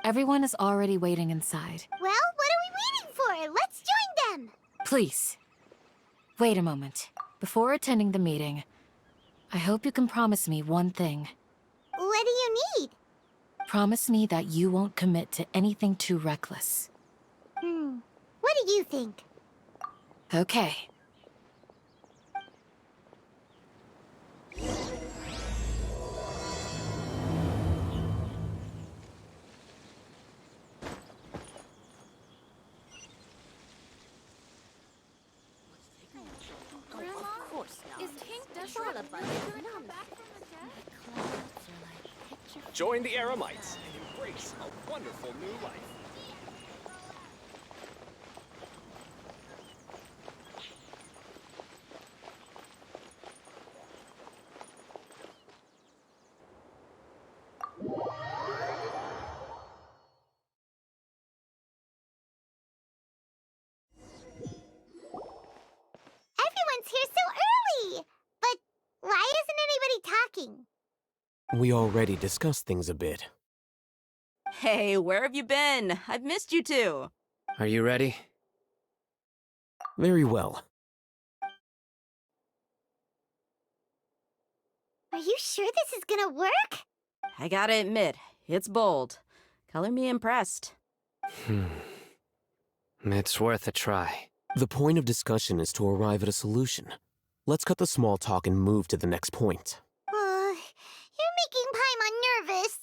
Everyone is already waiting inside. Well, what are we waiting for? Let's join them! Please, wait a moment. Before attending the meeting, I hope you can promise me one thing. What do you need? Promise me that you won't commit to anything too reckless. What do you think? Okay. Join the Eremites and embrace a wonderful new life. Everyone's here so early! But why isn't anybody talking? We already discussed things a bit. Hey, where have you been? I've missed you two. Are you ready? Very well. Are you sure this is gonna work? I gotta admit, it's bold. Color me impressed. It's worth a try. The point of discussion is to arrive at a solution. Let's cut the small talk and move to the next point. You're making Paimon nervous.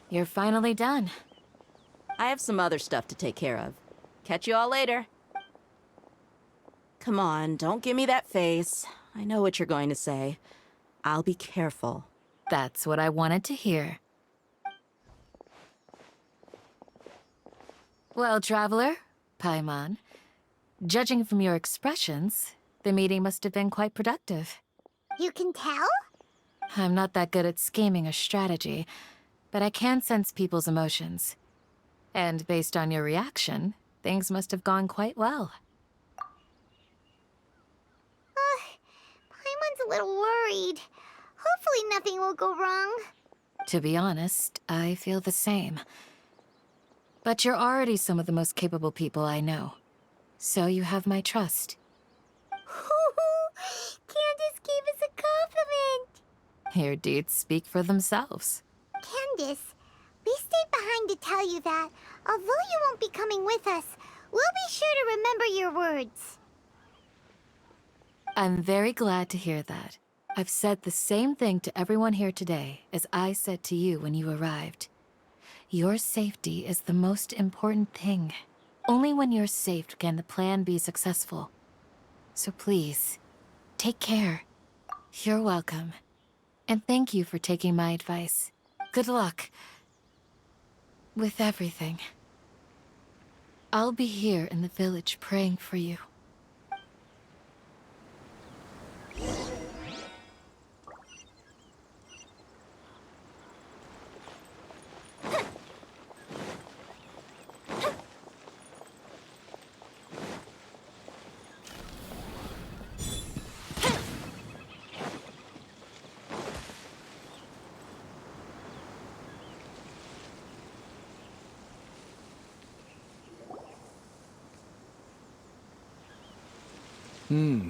You're finally done. I have some other stuff to take care of. Catch you all later. Come on, don't give me that face. I know what you're going to say. I'll be careful. That's what I wanted to hear. Well, traveler, Paimon, judging from your expressions, the meeting must have been quite productive. You can tell? I'm not that good at scheming or strategy, but I can sense people's emotions. And based on your reaction, things must have gone quite well. Paimon's a little worried. Hopefully nothing will go wrong. To be honest, I feel the same. But you're already some of the most capable people I know. So you have my trust. Candace gave us a compliment! Your deeds speak for themselves. Candace, we stayed behind to tell you that, although you won't be coming with us, we'll be sure to remember your words. I'm very glad to hear that. I've said the same thing to everyone here today as I said to you when you arrived. Your safety is the most important thing. Only when you're safe can the plan be successful. So please, take care. You're welcome. And thank you for taking my advice. Good luck with everything. I'll be here in the village praying for you.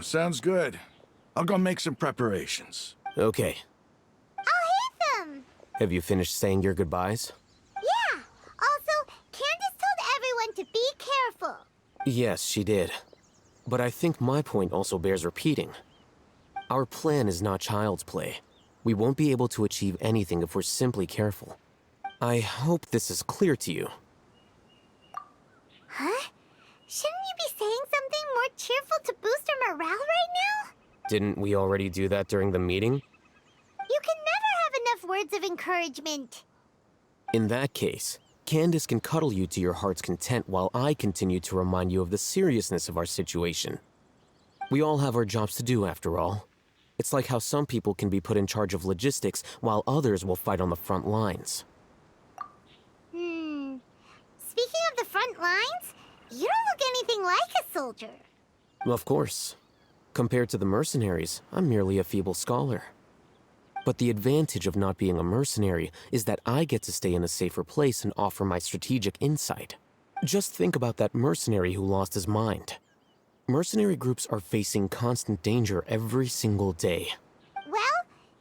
Sounds good. I'll go make some preparations. Okay. I'll hit them! Have you finished saying your goodbyes? Yeah! Also, Candace told everyone to be careful. Yes, she did. But I think my point also bears repeating. Our plan is not child's play. We won't be able to achieve anything if we're simply careful. I hope this is clear to you. Huh? Shouldn't you be saying something more cheerful to boost our morale right now? Didn't we already do that during the meeting? You can never have enough words of encouragement. In that case, Candace can cuddle you to your heart's content while I continue to remind you of the seriousness of our situation. We all have our jobs to do, after all. It's like how some people can be put in charge of logistics while others will fight on the front lines. You don't look anything like a soldier. Of course. Compared to the mercenaries, I'm merely a feeble scholar. But the advantage of not being a mercenary is that I get to stay in a safer place and offer my strategic insight. Just think about that mercenary who lost his mind. Mercenary groups are facing constant danger every single day. Well,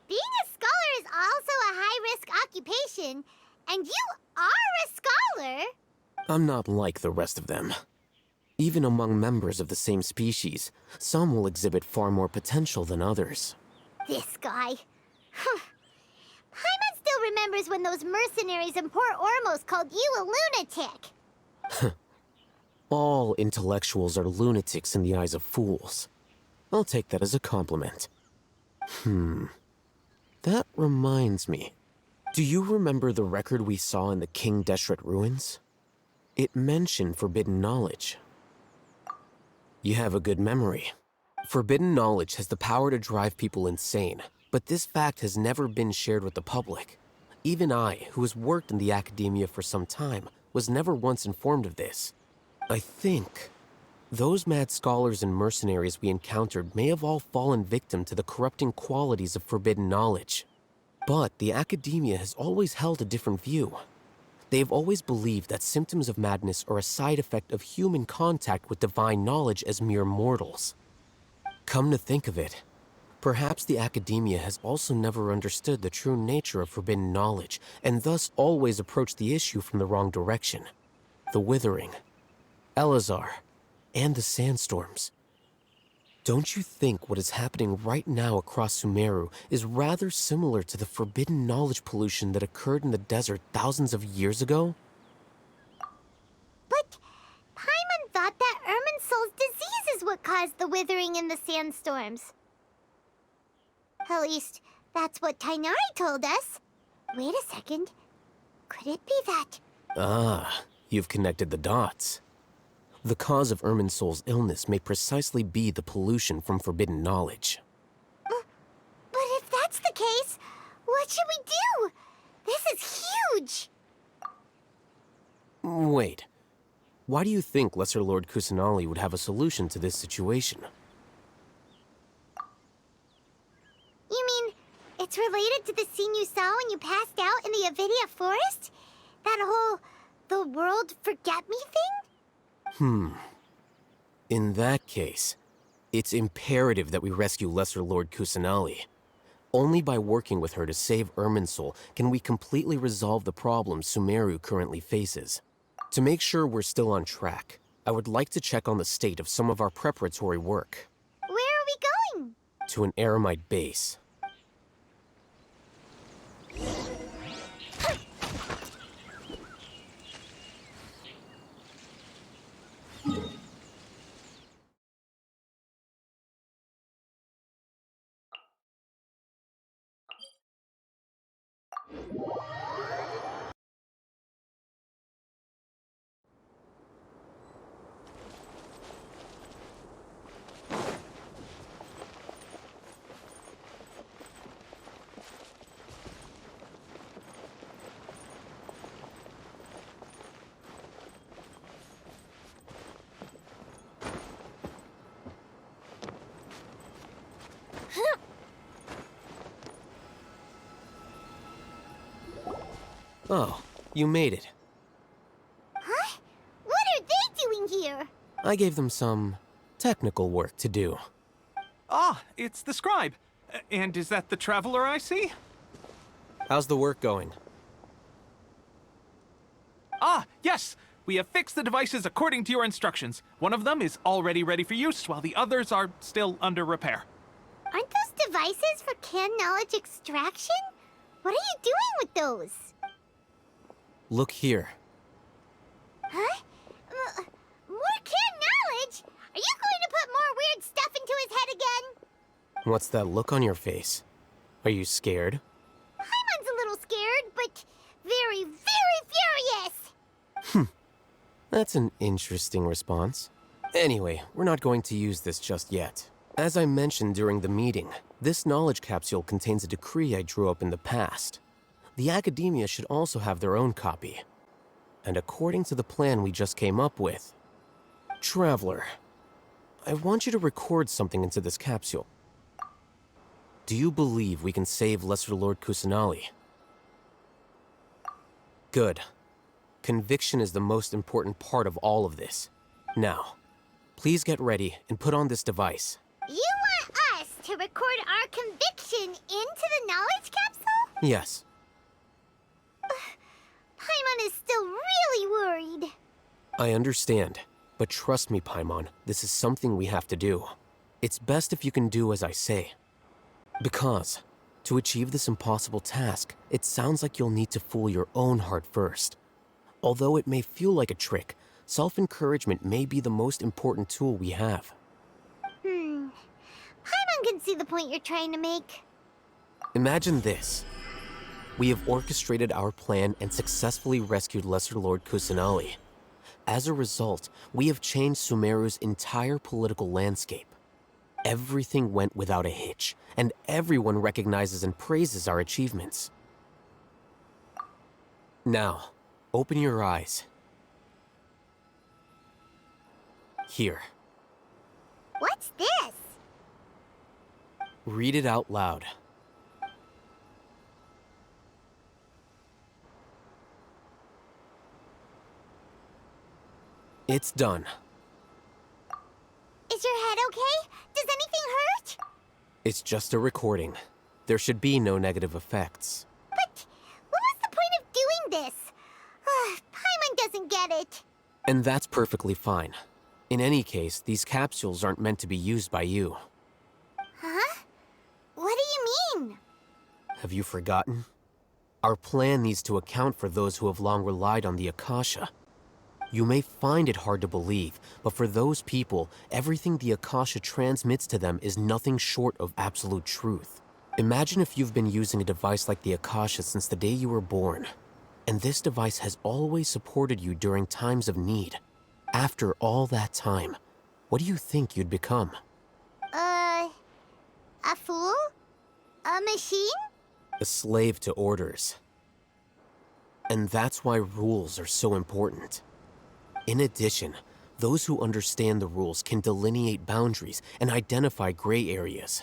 being a scholar is also a high-risk occupation, and you are a scholar. I'm not like the rest of them. Even among members of the same species, some will exhibit far more potential than others. This guy. Paimon still remembers when those mercenaries in Port Ormos called you a lunatic. All intellectuals are lunatics in the eyes of fools. I'll take that as a compliment. That reminds me. Do you remember the record we saw in the King Deshret ruins? It mentioned forbidden knowledge. You have a good memory. Forbidden knowledge has the power to drive people insane, but this fact has never been shared with the public. Even I, who has worked in the academia for some time, was never once informed of this. I think those mad scholars and mercenaries we encountered may have all fallen victim to the corrupting qualities of forbidden knowledge. But the academia has always held a different view. They have always believed that symptoms of madness are a side effect of human contact with divine knowledge as mere mortals. Come to think of it, perhaps the academia has also never understood the true nature of forbidden knowledge, and thus always approached the issue from the wrong direction. The Withering, Elazar, and the sandstorms. Don't you think what is happening right now across Sumeru is rather similar to the forbidden knowledge pollution that occurred in the desert thousands of years ago? But Paimon thought that Irminsul's disease is what caused the withering in the sandstorms. At least, that's what Tainari told us. Wait a second. Could it be that... Ah, you've connected the dots. The cause of Irminsul's illness may precisely be the pollution from forbidden knowledge. But if that's the case, what should we do? This is huge! Wait. Why do you think Lesser Lord Kusanali would have a solution to this situation? You mean, it's related to the scene you saw when you passed out in the Avidia forest? That whole, the world forget me thing? In that case, it's imperative that we rescue Lesser Lord Kusanali. Only by working with her to save Irminsul can we completely resolve the problems Sumeru currently faces. To make sure we're still on track, I would like to check on the state of some of our preparatory work. Where are we going? To an Eremite base. Oh, you made it. Huh? What are they doing here? I gave them some technical work to do. Ah, it's the scribe. And is that the traveler I see? How's the work going? Ah, yes! We have fixed the devices according to your instructions. One of them is already ready for use, while the others are still under repair. Aren't those devices for can knowledge extraction? What are you doing with those? Look here. Huh? More can knowledge? Are you going to put more weird stuff into his head again? What's that look on your face? Are you scared? Paimon's a little scared, but very, very furious! That's an interesting response. Anyway, we're not going to use this just yet. As I mentioned during the meeting, this knowledge capsule contains a decree I drew up in the past. The academia should also have their own copy. And according to the plan we just came up with, Traveler, I want you to record something into this capsule. Do you believe we can save Lesser Lord Kusanali? Good. Conviction is the most important part of all of this. Now, please get ready and put on this device. You want us to record our conviction into the knowledge capsule? Yes. Paimon is still really worried. I understand, but trust me, Paimon, this is something we have to do. It's best if you can do as I say. Because, to achieve this impossible task, it sounds like you'll need to fool your own heart first. Although it may feel like a trick, self-encouragement may be the most important tool we have. Paimon can see the point you're trying to make. Imagine this. We have orchestrated our plan and successfully rescued Lesser Lord Kusanali. As a result, we have changed Sumeru's entire political landscape. Everything went without a hitch, and everyone recognizes and praises our achievements. Now, open your eyes. Here. What's this? Read it out loud. It's done. Is your head okay? Does anything hurt? It's just a recording. There should be no negative effects. But what was the point of doing this? Paimon doesn't get it. And that's perfectly fine. In any case, these capsules aren't meant to be used by you. Huh? What do you mean? Have you forgotten? Our plan needs to account for those who have long relied on the Akasha. You may find it hard to believe, but for those people, everything the Akasha transmits to them is nothing short of absolute truth. Imagine if you've been using a device like the Akasha since the day you were born, and this device has always supported you during times of need. After all that time, what do you think you'd become? A fool? A machine? A slave to orders. And that's why rules are so important. In addition, those who understand the rules can delineate boundaries and identify gray areas.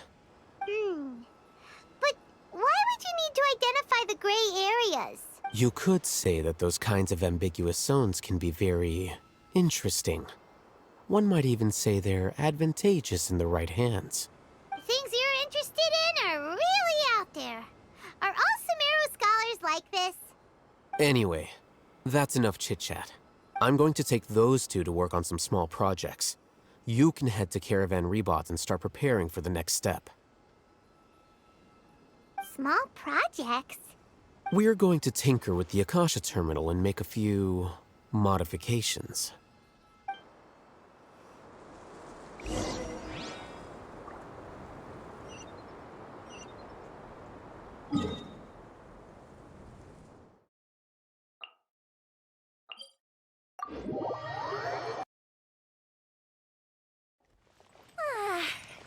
But why would you need to identify the gray areas? You could say that those kinds of ambiguous zones can be very interesting. One might even say they're advantageous in the right hands. Things you're interested in are really out there. Are all Sumeru scholars like this? Anyway, that's enough chit-chat. I'm going to take those two to work on some small projects. You can head to Caravan Rebot and start preparing for the next step. Small projects? We're going to tinker with the Akasha terminal and make a few modifications.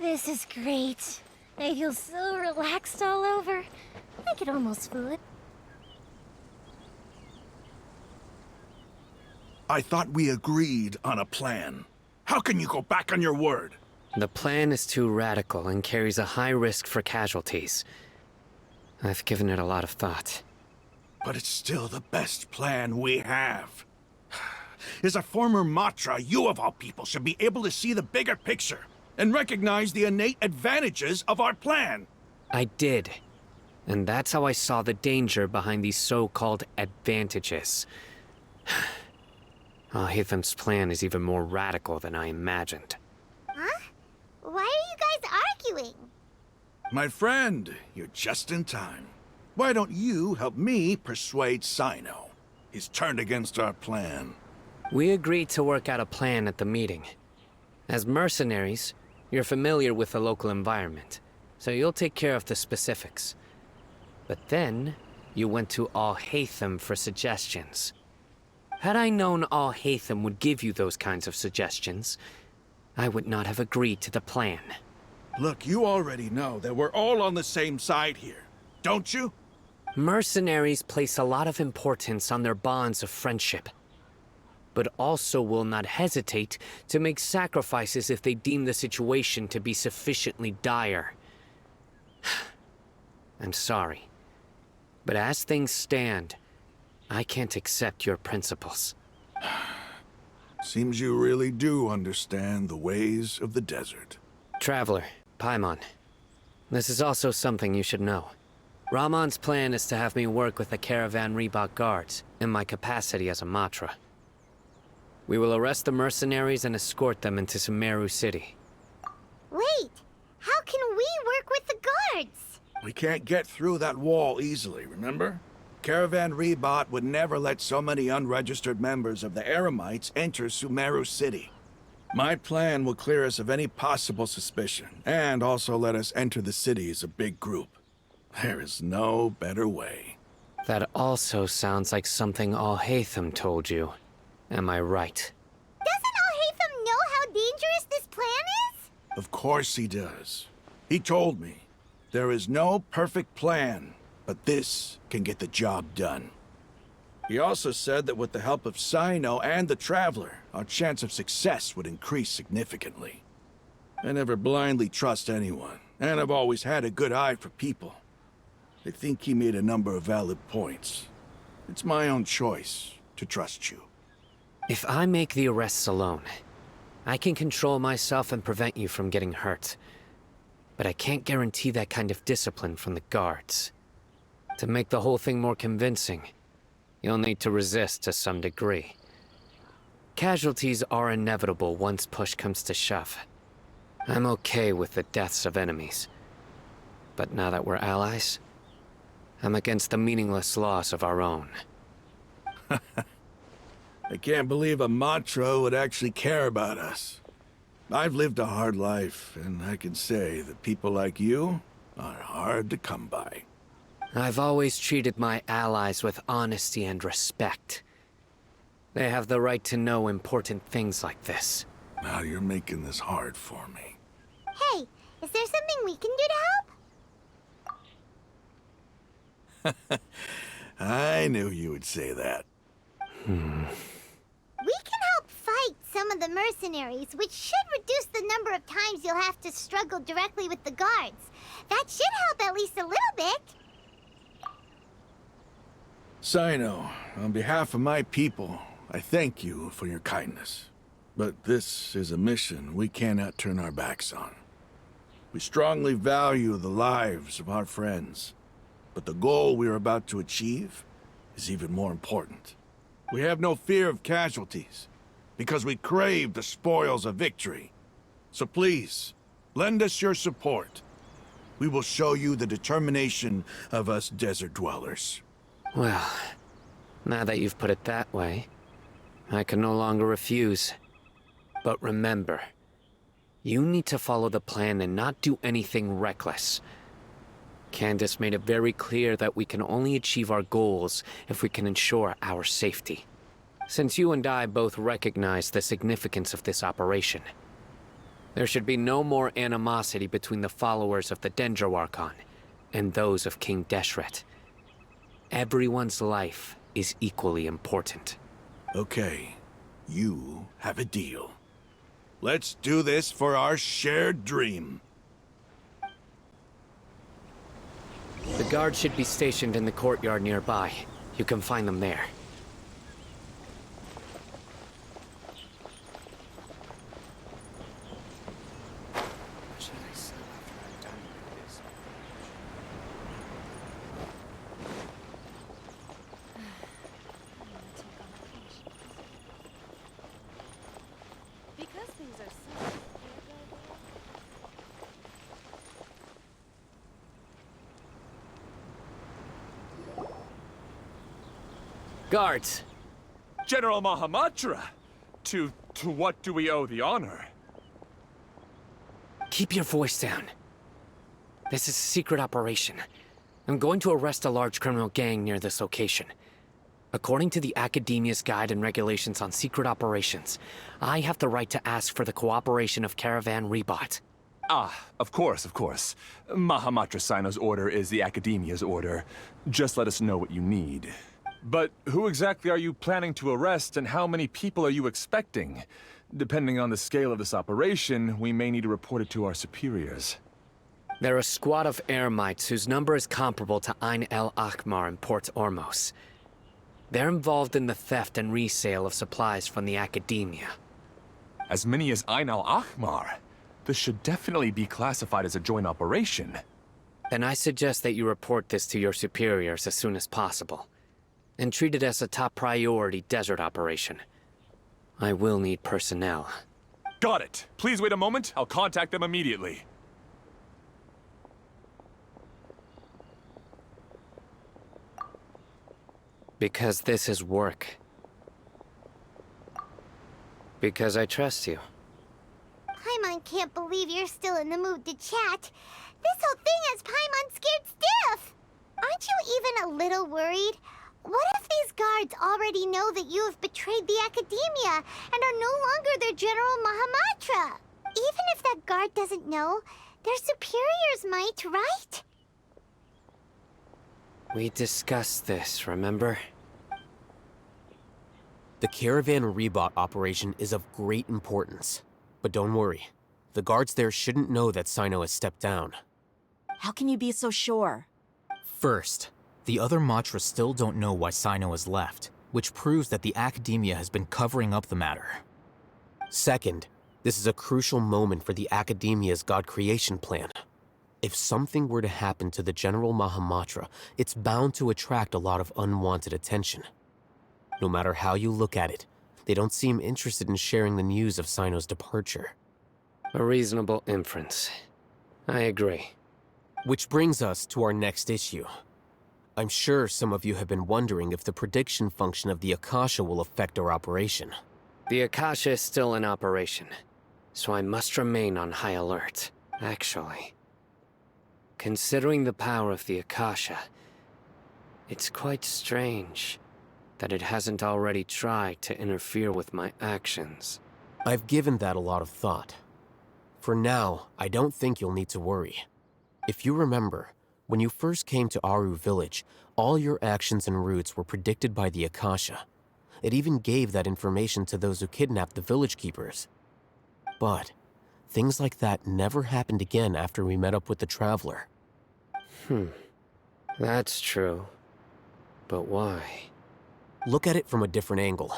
This is great. I feel so relaxed all over. I could almost fool it. I thought we agreed on a plan. How can you go back on your word? The plan is too radical and carries a high risk for casualties. I've given it a lot of thought. But it's still the best plan we have. As a former Matra, you of all people should be able to see the bigger picture and recognize the innate advantages of our plan. I did. And that's how I saw the danger behind these so-called advantages. Alhaitham's plan is even more radical than I imagined. Huh? Why are you guys arguing? My friend, you're just in time. Why don't you help me persuade Sino? He's turned against our plan. We agreed to work out a plan at the meeting. As mercenaries, you're familiar with the local environment, so you'll take care of the specifics. But then, you went to Alhaitham for suggestions. Had I known Alhaitham would give you those kinds of suggestions, I would not have agreed to the plan. Look, you already know that we're all on the same side here, don't you? Mercenaries place a lot of importance on their bonds of friendship. but also will not hesitate to make sacrifices if they deem the situation to be sufficiently dire. I'm sorry, but as things stand, I can't accept your principles. Seems you really do understand the ways of the desert. Traveler, Paimon, this is also something you should know. Ramon's plan is to have me work with the Caravan Reebok guards in my capacity as a Matra. We will arrest the mercenaries and escort them into Sumeru City. Wait, how can we work with the guards? We can't get through that wall easily, remember? Caravan Reebok would never let so many unregistered members of the Eremites enter Sumeru City. My plan will clear us of any possible suspicion, and also let us enter the city as a big group. There is no better way. That also sounds like something Al-Haytham told you. Am I right? Doesn't Al-Haytham know how dangerous this plan is? Of course he does. He told me, there is no perfect plan, but this can get the job done. He also said that with the help of Sino and the Traveler, our chance of success would increase significantly. I never blindly trust anyone, and I've always had a good eye for people. I think he made a number of valid points. It's my own choice to trust you. If I make the arrests alone, I can control myself and prevent you from getting hurt. But I can't guarantee that kind of discipline from the guards. To make the whole thing more convincing, you'll need to resist to some degree. Casualties are inevitable once push comes to shove. I'm okay with the deaths of enemies. But now that we're allies, I'm against the meaningless loss of our own. I can't believe a Matra would actually care about us. I've lived a hard life, and I can say that people like you are hard to come by. I've always treated my allies with honesty and respect. They have the right to know important things like this. Now you're making this hard for me. Hey, is there something we can do to help? I knew you would say that. We can help fight some of the mercenaries, which should reduce the number of times you'll have to struggle directly with the guards. That should help at least a little bit. Sino, on behalf of my people, I thank you for your kindness. But this is a mission we cannot turn our backs on. We strongly value the lives of our friends, but the goal we are about to achieve is even more important. We have no fear of casualties, because we crave the spoils of victory. So please, lend us your support. We will show you the determination of us desert dwellers. Well, now that you've put it that way, I can no longer refuse. But remember, you need to follow the plan and not do anything reckless. Candace made it very clear that we can only achieve our goals if we can ensure our safety. Since you and I both recognize the significance of this operation, there should be no more animosity between the followers of the Dendro Archon and those of King Deshret. Everyone's life is equally important. Okay, you have a deal. Let's do this for our shared dream. The guards should be stationed in the courtyard nearby. You can find them there. Guards! General Mahamatra! To what do we owe the honor? Keep your voice down. This is a secret operation. I'm going to arrest a large criminal gang near this location. According to the Academia's Guide and Regulations on Secret Operations, I have the right to ask for the cooperation of Caravan Reebok. Ah, of course, of course. Mahamatra Sino's order is the Academia's order. Just let us know what you need. But who exactly are you planning to arrest, and how many people are you expecting? Depending on the scale of this operation, we may need to report it to our superiors. They're a squad of eremites whose number is comparable to Ain el Akmar in Port Ormos. They're involved in the theft and resale of supplies from the academia. As many as Ain al-Ahmar? This should definitely be classified as a joint operation. Then I suggest that you report this to your superiors as soon as possible, and treat it as a top priority desert operation. I will need personnel. Got it. Please wait a moment. I'll contact them immediately. Because this is work. Because I trust you. Paimon can't believe you're still in the mood to chat. This whole thing has Paimon scared stiff. Aren't you even a little worried? What if these guards already know that you have betrayed the academia and are no longer their General Mahamatra? Even if that guard doesn't know, their superiors might, right? We discussed this, remember? The caravan rebot operation is of great importance. But don't worry, the guards there shouldn't know that Sino has stepped down. How can you be so sure? First, the other Matras still don't know why Sino has left, which proves that the academia has been covering up the matter. Second, this is a crucial moment for the academia's god creation plan. If something were to happen to the General Mahamatra, it's bound to attract a lot of unwanted attention. No matter how you look at it, they don't seem interested in sharing the news of Sino's departure. A reasonable inference. I agree. Which brings us to our next issue. I'm sure some of you have been wondering if the prediction function of the Akasha will affect our operation. The Akasha is still in operation, so I must remain on high alert. Actually, considering the power of the Akasha, it's quite strange that it hasn't already tried to interfere with my actions. I've given that a lot of thought. For now, I don't think you'll need to worry. If you remember, when you first came to Aru village, all your actions and routes were predicted by the Akasha. It even gave that information to those who kidnapped the village keepers. But things like that never happened again after we met up with the Traveler. That's true. But why? Look at it from a different angle.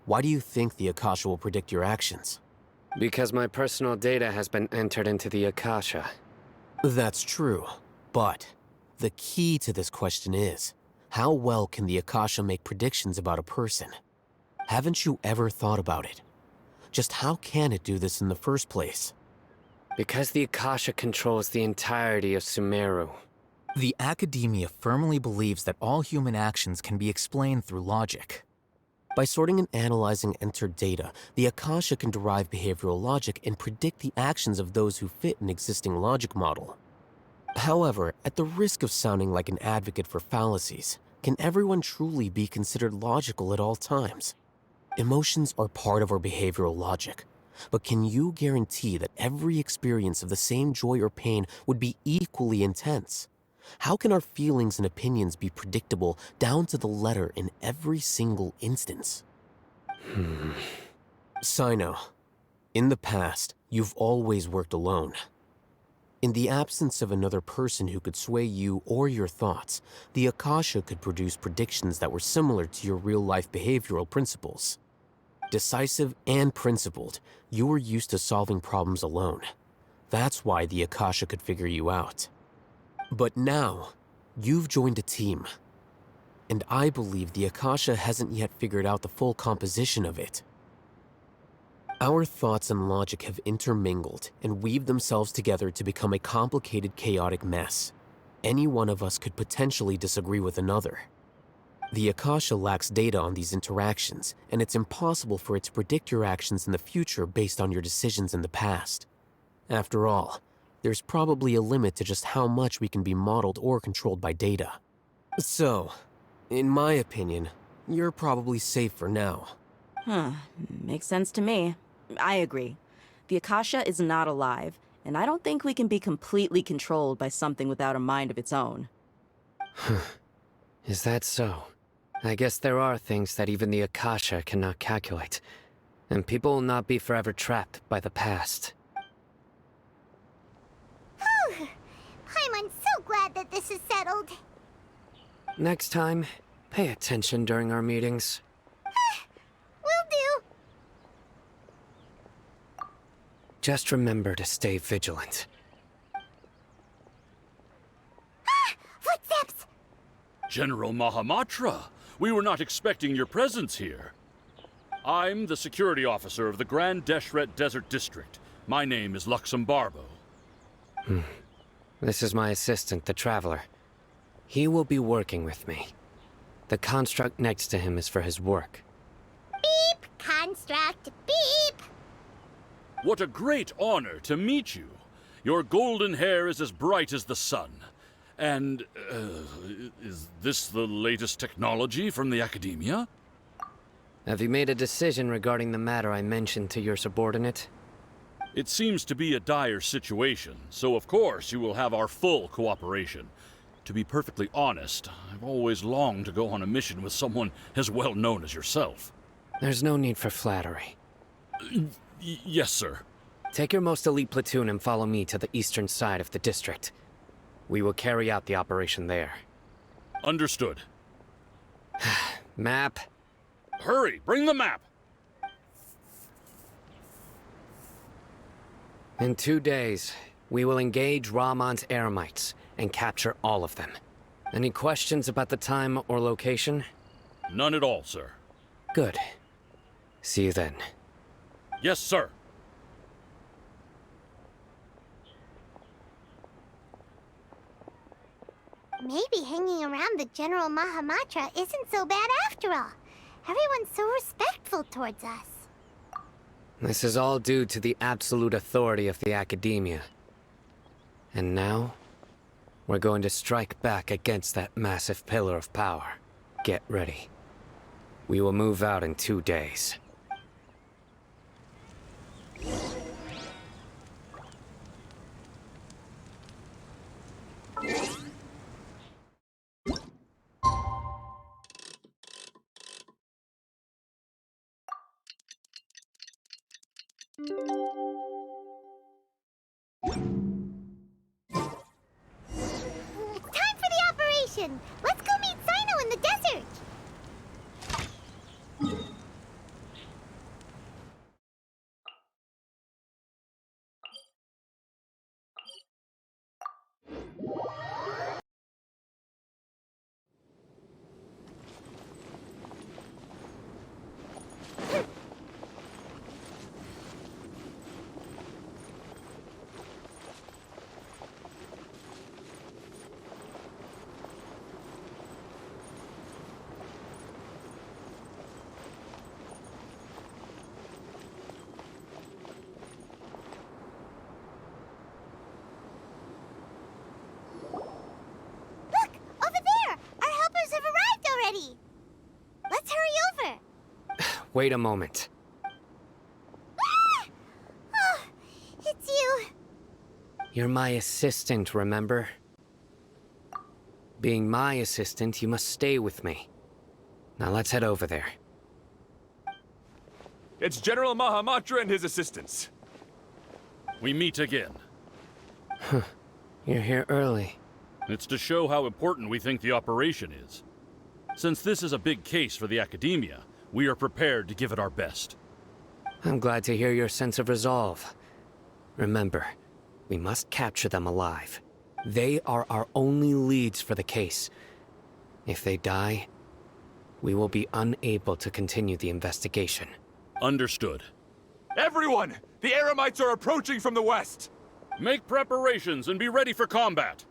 Why do you think the Akasha will predict your actions? Because my personal data has been entered into the Akasha. That's true, but the key to this question is, how well can the Akasha make predictions about a person? Haven't you ever thought about it? Just how can it do this in the first place? Because the Akasha controls the entirety of Sumeru. The academia firmly believes that all human actions can be explained through logic. By sorting and analyzing entered data, the Akasha can derive behavioral logic and predict the actions of those who fit an existing logic model. However, at the risk of sounding like an advocate for fallacies, can everyone truly be considered logical at all times? Emotions are part of our behavioral logic, but can you guarantee that every experience of the same joy or pain would be equally intense? How can our feelings and opinions be predictable down to the letter in every single instance? Sino, in the past, you've always worked alone. In the absence of another person who could sway you or your thoughts, the Akasha could produce predictions that were similar to your real-life behavioral principles. Decisive and principled, you were used to solving problems alone. That's why the Akasha could figure you out. But now, you've joined a team. And I believe the Akasha hasn't yet figured out the full composition of it. Our thoughts and logic have intermingled and weaved themselves together to become a complicated, chaotic mess. Any one of us could potentially disagree with another. The Akasha lacks data on these interactions, and it's impossible for it to predict your actions in the future based on your decisions in the past. After all, there's probably a limit to just how much we can be modeled or controlled by data. So, in my opinion, you're probably safe for now. Makes sense to me. I agree. The Akasha is not alive, and I don't think we can be completely controlled by something without a mind of its own. Is that so? I guess there are things that even the Akasha cannot calculate, and people will not be forever trapped by the past. Whew! I'm so glad that this is settled. Next time, pay attention during our meetings. Will do. Just remember to stay vigilant. Footsteps! General Mahamatra, we were not expecting your presence here. I'm the security officer of the Grand Deshret Desert District. My name is Luxembarbo. This is my assistant, the Traveler. He will be working with me. The construct next to him is for his work. Beep! Construct, beep! What a great honor to meet you. Your golden hair is as bright as the sun. And, is this the latest technology from the Academia? Have you made a decision regarding the matter I mentioned to your subordinate? It seems to be a dire situation, so of course you will have our full cooperation. To be perfectly honest, I've always longed to go on a mission with someone as well known as yourself. There's no need for flattery. Yes, sir. Take your most elite platoon and follow me to the eastern side of the district. We will carry out the operation there. Understood. Map. Hurry, bring the map! In 2 days, we will engage Rahman's Eremites and capture all of them. Any questions about the time or location? None at all, sir. Good. See you then. Yes, sir. Maybe hanging around the General Mahamatra isn't so bad after all. Everyone's so respectful towards us. This is all due to the absolute authority of the Academia. And now, we're going to strike back against that massive pillar of power. Get ready. We will move out in 2 days. It's time for the operation! Let's go meet Sino in the desert! Let's hurry over! Wait a moment. Ah! Oh, it's you. You're my assistant, remember? Being my assistant, you must stay with me. Now let's head over there. It's General Mahamatra and his assistants. We meet again. You're here early. It's to show how important we think the operation is. Since this is a big case for the Academia, we are prepared to give it our best. I'm glad to hear your sense of resolve. Remember, we must capture them alive. They are our only leads for the case. If they die, we will be unable to continue the investigation. Understood. Everyone! The Eremites are approaching from the west! Make preparations and be ready for combat.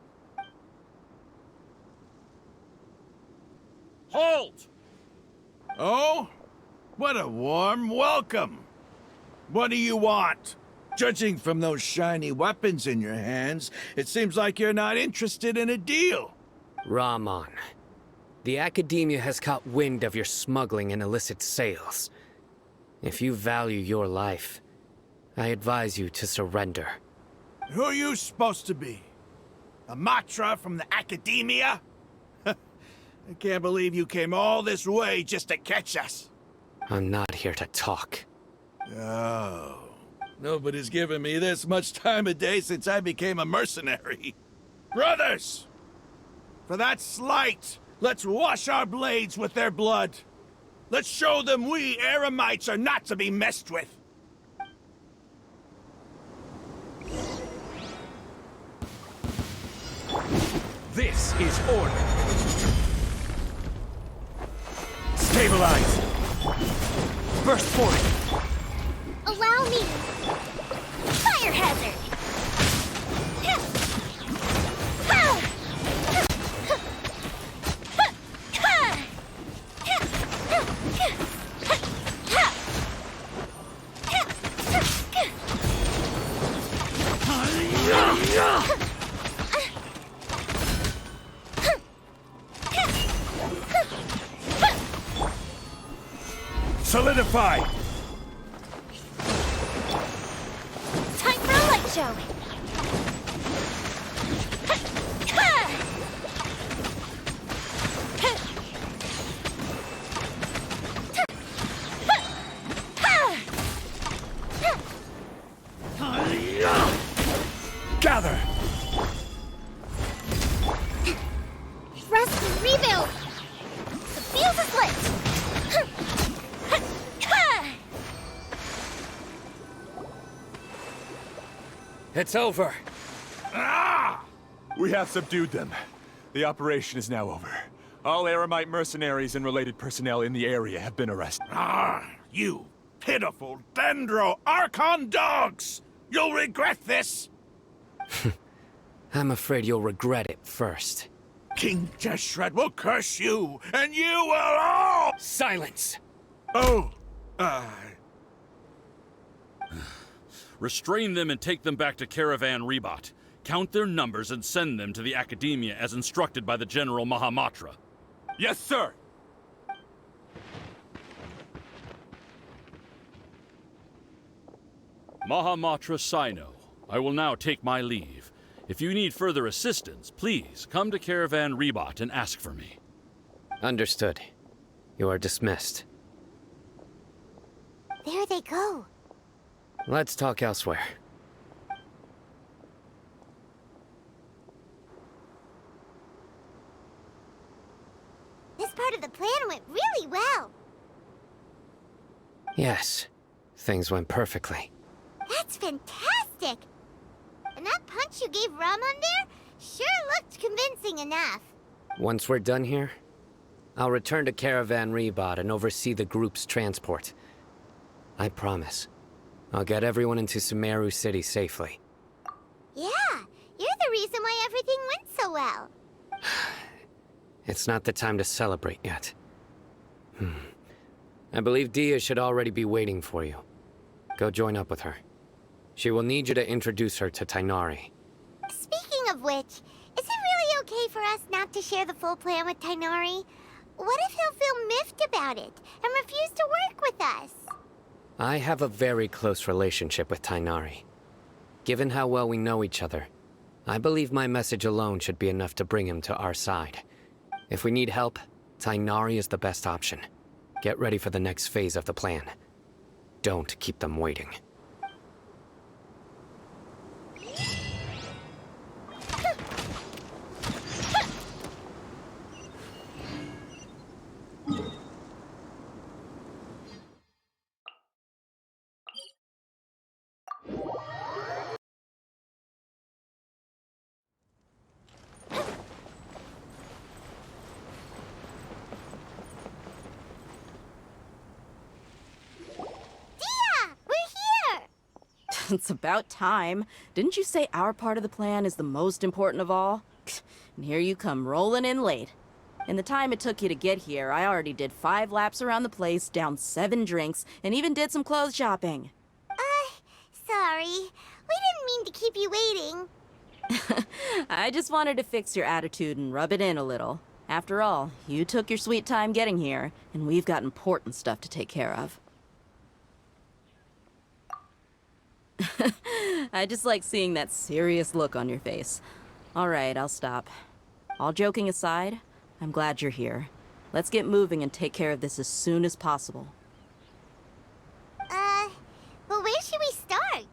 Halt! Oh? What a warm welcome. What do you want? Judging from those shiny weapons in your hands, it seems like you're not interested in a deal. Rahman, the Academia has caught wind of your smuggling and illicit sales. If you value your life, I advise you to surrender. Who are you supposed to be? A Matra from the Academia? I can't believe you came all this way just to catch us. I'm not here to talk. Oh. Nobody's given me this much time of day since I became a mercenary. Brothers! For that slight, let's wash our blades with their blood. Let's show them we Eremites are not to be messed with. This is order. Stabilize. Burst forward. Allow me. Fire hazard. Solidify! Time for a light show. Gather! Rest and rebuild. The field is lit. It's over. Ah! We have subdued them. The operation is now over. All Eremite mercenaries and related personnel in the area have been arrested. Ah, you pitiful dendro Archon dogs! You'll regret this! I'm afraid you'll regret it first. King Jeshred will curse you, and you will all— Silence! Oh, Restrain them and take them back to Caravan Rebot. Count their numbers and send them to the Academia as instructed by the General Mahamatra. Yes, sir! Mahamatra Sino, I will now take my leave. If you need further assistance, please come to Caravan Rebot and ask for me. Understood. You are dismissed. There they go. Let's talk elsewhere. This part of the plan went really well. Yes, things went perfectly. That's fantastic. And that punch you gave Ramon there sure looked convincing enough. Once we're done here, I'll return to Caravan Rebot and oversee the group's transport. I promise. I'll get everyone into Sumeru City safely. Yeah, you're the reason why everything went so well. It's not the time to celebrate yet. I believe Dia should already be waiting for you. Go join up with her. She will need you to introduce her to Tighnari. Speaking of which, is it really okay for us not to share the full plan with Tighnari? What if he'll feel miffed about it and refuse to work with us? I have a very close relationship with Tighnari. Given how well we know each other, I believe my message alone should be enough to bring him to our side. If we need help, Tighnari is the best option. Get ready for the next phase of the plan. Don't keep them waiting. It's about time. Didn't you say our part of the plan is the most important of all? And here you come rolling in late. In the time it took you to get here, I already did 5 laps around the place, downed 7 drinks, and even did some clothes shopping. Sorry. We didn't mean to keep you waiting. I just wanted to fix your attitude and rub it in a little. After all, you took your sweet time getting here, and we've got important stuff to take care of. I just like seeing that serious look on your face. All right, I'll stop. All joking aside, I'm glad you're here. Let's get moving and take care of this as soon as possible. But where should we start?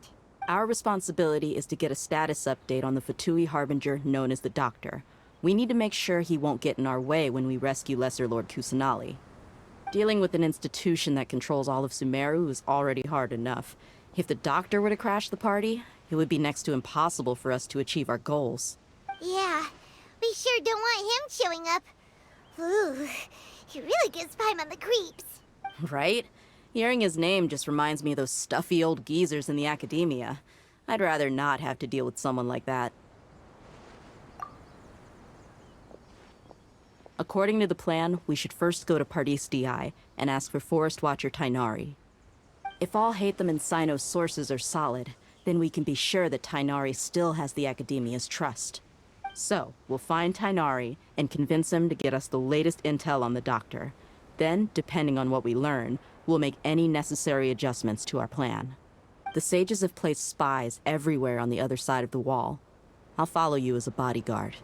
Our responsibility is to get a status update on the Fatui Harbinger known as the Doctor. We need to make sure he won't get in our way when we rescue Lesser Lord Kusanali. Dealing with an institution that controls all of Sumeru is already hard enough. If the Doctor were to crash the party, it would be next to impossible for us to achieve our goals. Yeah, we sure don't want him showing up. Ooh, he really gives Paimon the creeps. Right? Hearing his name just reminds me of those stuffy old geezers in the academia. I'd rather not have to deal with someone like that. According to the plan, we should first go to Partis DI and ask for Forest Watcher Tainari. If all Hatham and Sino's sources are solid, then we can be sure that Tainari still has the academia's trust. So, we'll find Tainari and convince him to get us the latest intel on the Doctor. Then, depending on what we learn, we'll make any necessary adjustments to our plan. The sages have placed spies everywhere on the other side of the wall. I'll follow you as a bodyguard.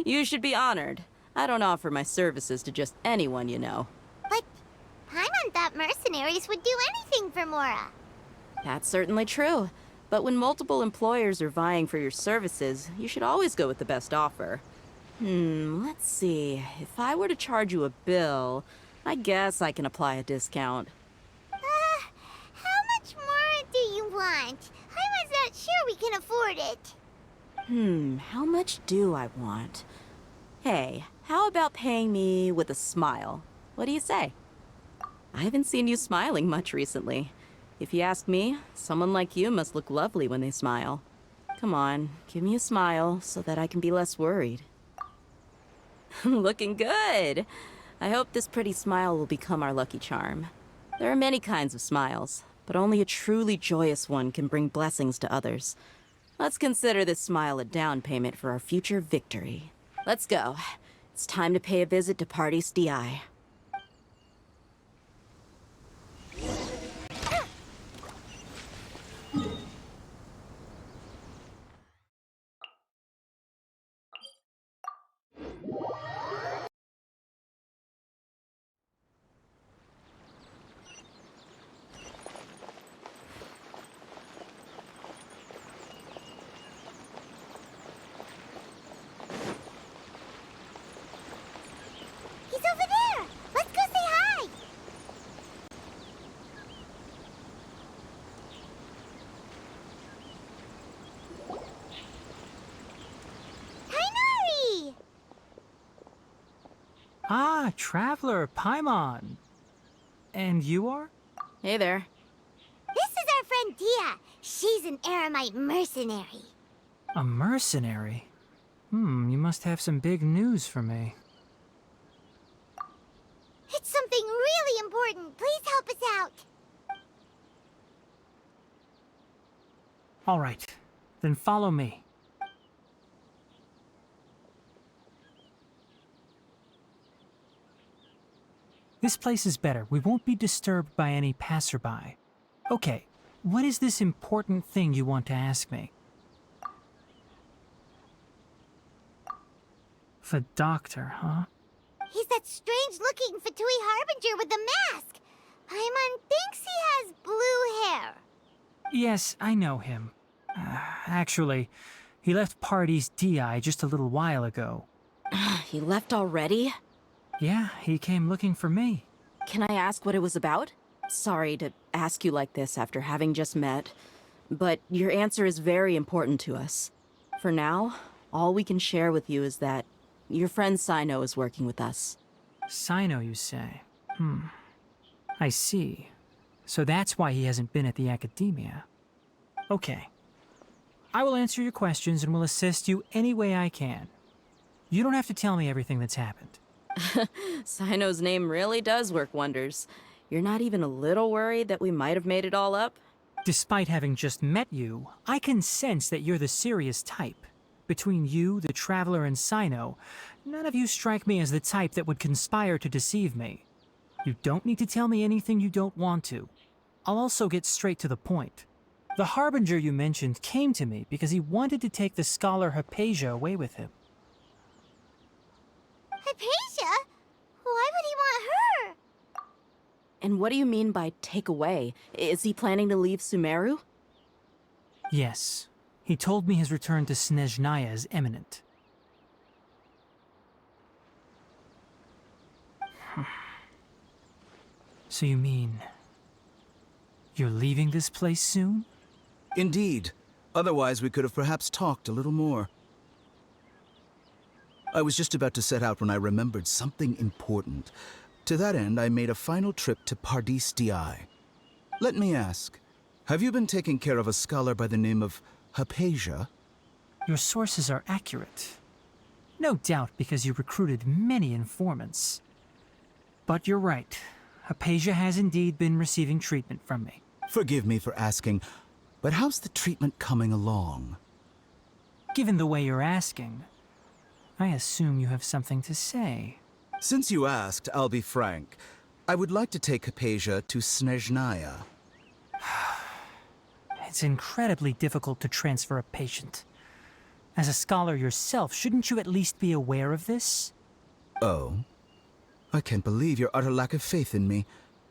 You should be honored. I don't offer my services to just anyone you know. But Paimon thought mercenaries would do anything for Mora. That's certainly true. But when multiple employers are vying for your services, you should always go with the best offer. Let's see. If I were to charge you a bill, I guess I can apply a discount. How much more do you want? Paimon's not sure we can afford it. How much do I want? Hey, how about paying me with a smile? What do you say? I haven't seen you smiling much recently. If you ask me, someone like you must look lovely when they smile. Come on, give me a smile so that I can be less worried. Looking good! I hope this pretty smile will become our lucky charm. There are many kinds of smiles, but only a truly joyous one can bring blessings to others. Let's consider this smile a down payment for our future victory. Let's go. It's time to pay a visit to Partis DI. He's over there! Let's go say hi! Tainari! Ah, Traveler, Paimon. And you are? Hey there. This is our friend Tia. She's an Aramite mercenary. A mercenary? You must have some big news for me. It's something really important. Please help us out. All right, then follow me. This place is better. We won't be disturbed by any passerby. Okay, what is this important thing you want to ask me? The Doctor, huh? He's that strange-looking Fatui Harbinger with the mask. Paimon thinks he has blue hair. Yes, I know him. Actually, he left Partis DI just a little while ago. He left already? Yeah, he came looking for me. Can I ask what it was about? Sorry to ask you like this after having just met, but your answer is very important to us. For now, all we can share with you is that your friend Sino is working with us. Sino, you say? I see. So that's why he hasn't been at the academia. Okay. I will answer your questions and will assist you any way I can. You don't have to tell me everything that's happened. Sino's name really does work wonders. You're not even a little worried that we might have made it all up? Despite having just met you, I can sense that you're the serious type. Between you, the Traveler, and Sino, none of you strike me as the type that would conspire to deceive me. You don't need to tell me anything you don't want to. I'll also get straight to the point. The Harbinger you mentioned came to me because he wanted to take the scholar Hypatia away with him. And what do you mean by take away? Is he planning to leave Sumeru? Yes. He told me his return to Snezhnaya is imminent. So you mean... you're leaving this place soon? Indeed. Otherwise, we could have perhaps talked a little more. I was just about to set out when I remembered something important. To that end, I made a final trip to Pardis Di. Let me ask, have you been taking care of a scholar by the name of Hypatia? Your sources are accurate. No doubt because you recruited many informants. But you're right. Hypatia has indeed been receiving treatment from me. Forgive me for asking, but how's the treatment coming along? Given the way you're asking, I assume you have something to say. Since you asked, I'll be frank. I would like to take Hypatia to Snezhnaya. It's incredibly difficult to transfer a patient. As a scholar yourself, shouldn't you at least be aware of this? Oh? I can't believe your utter lack of faith in me,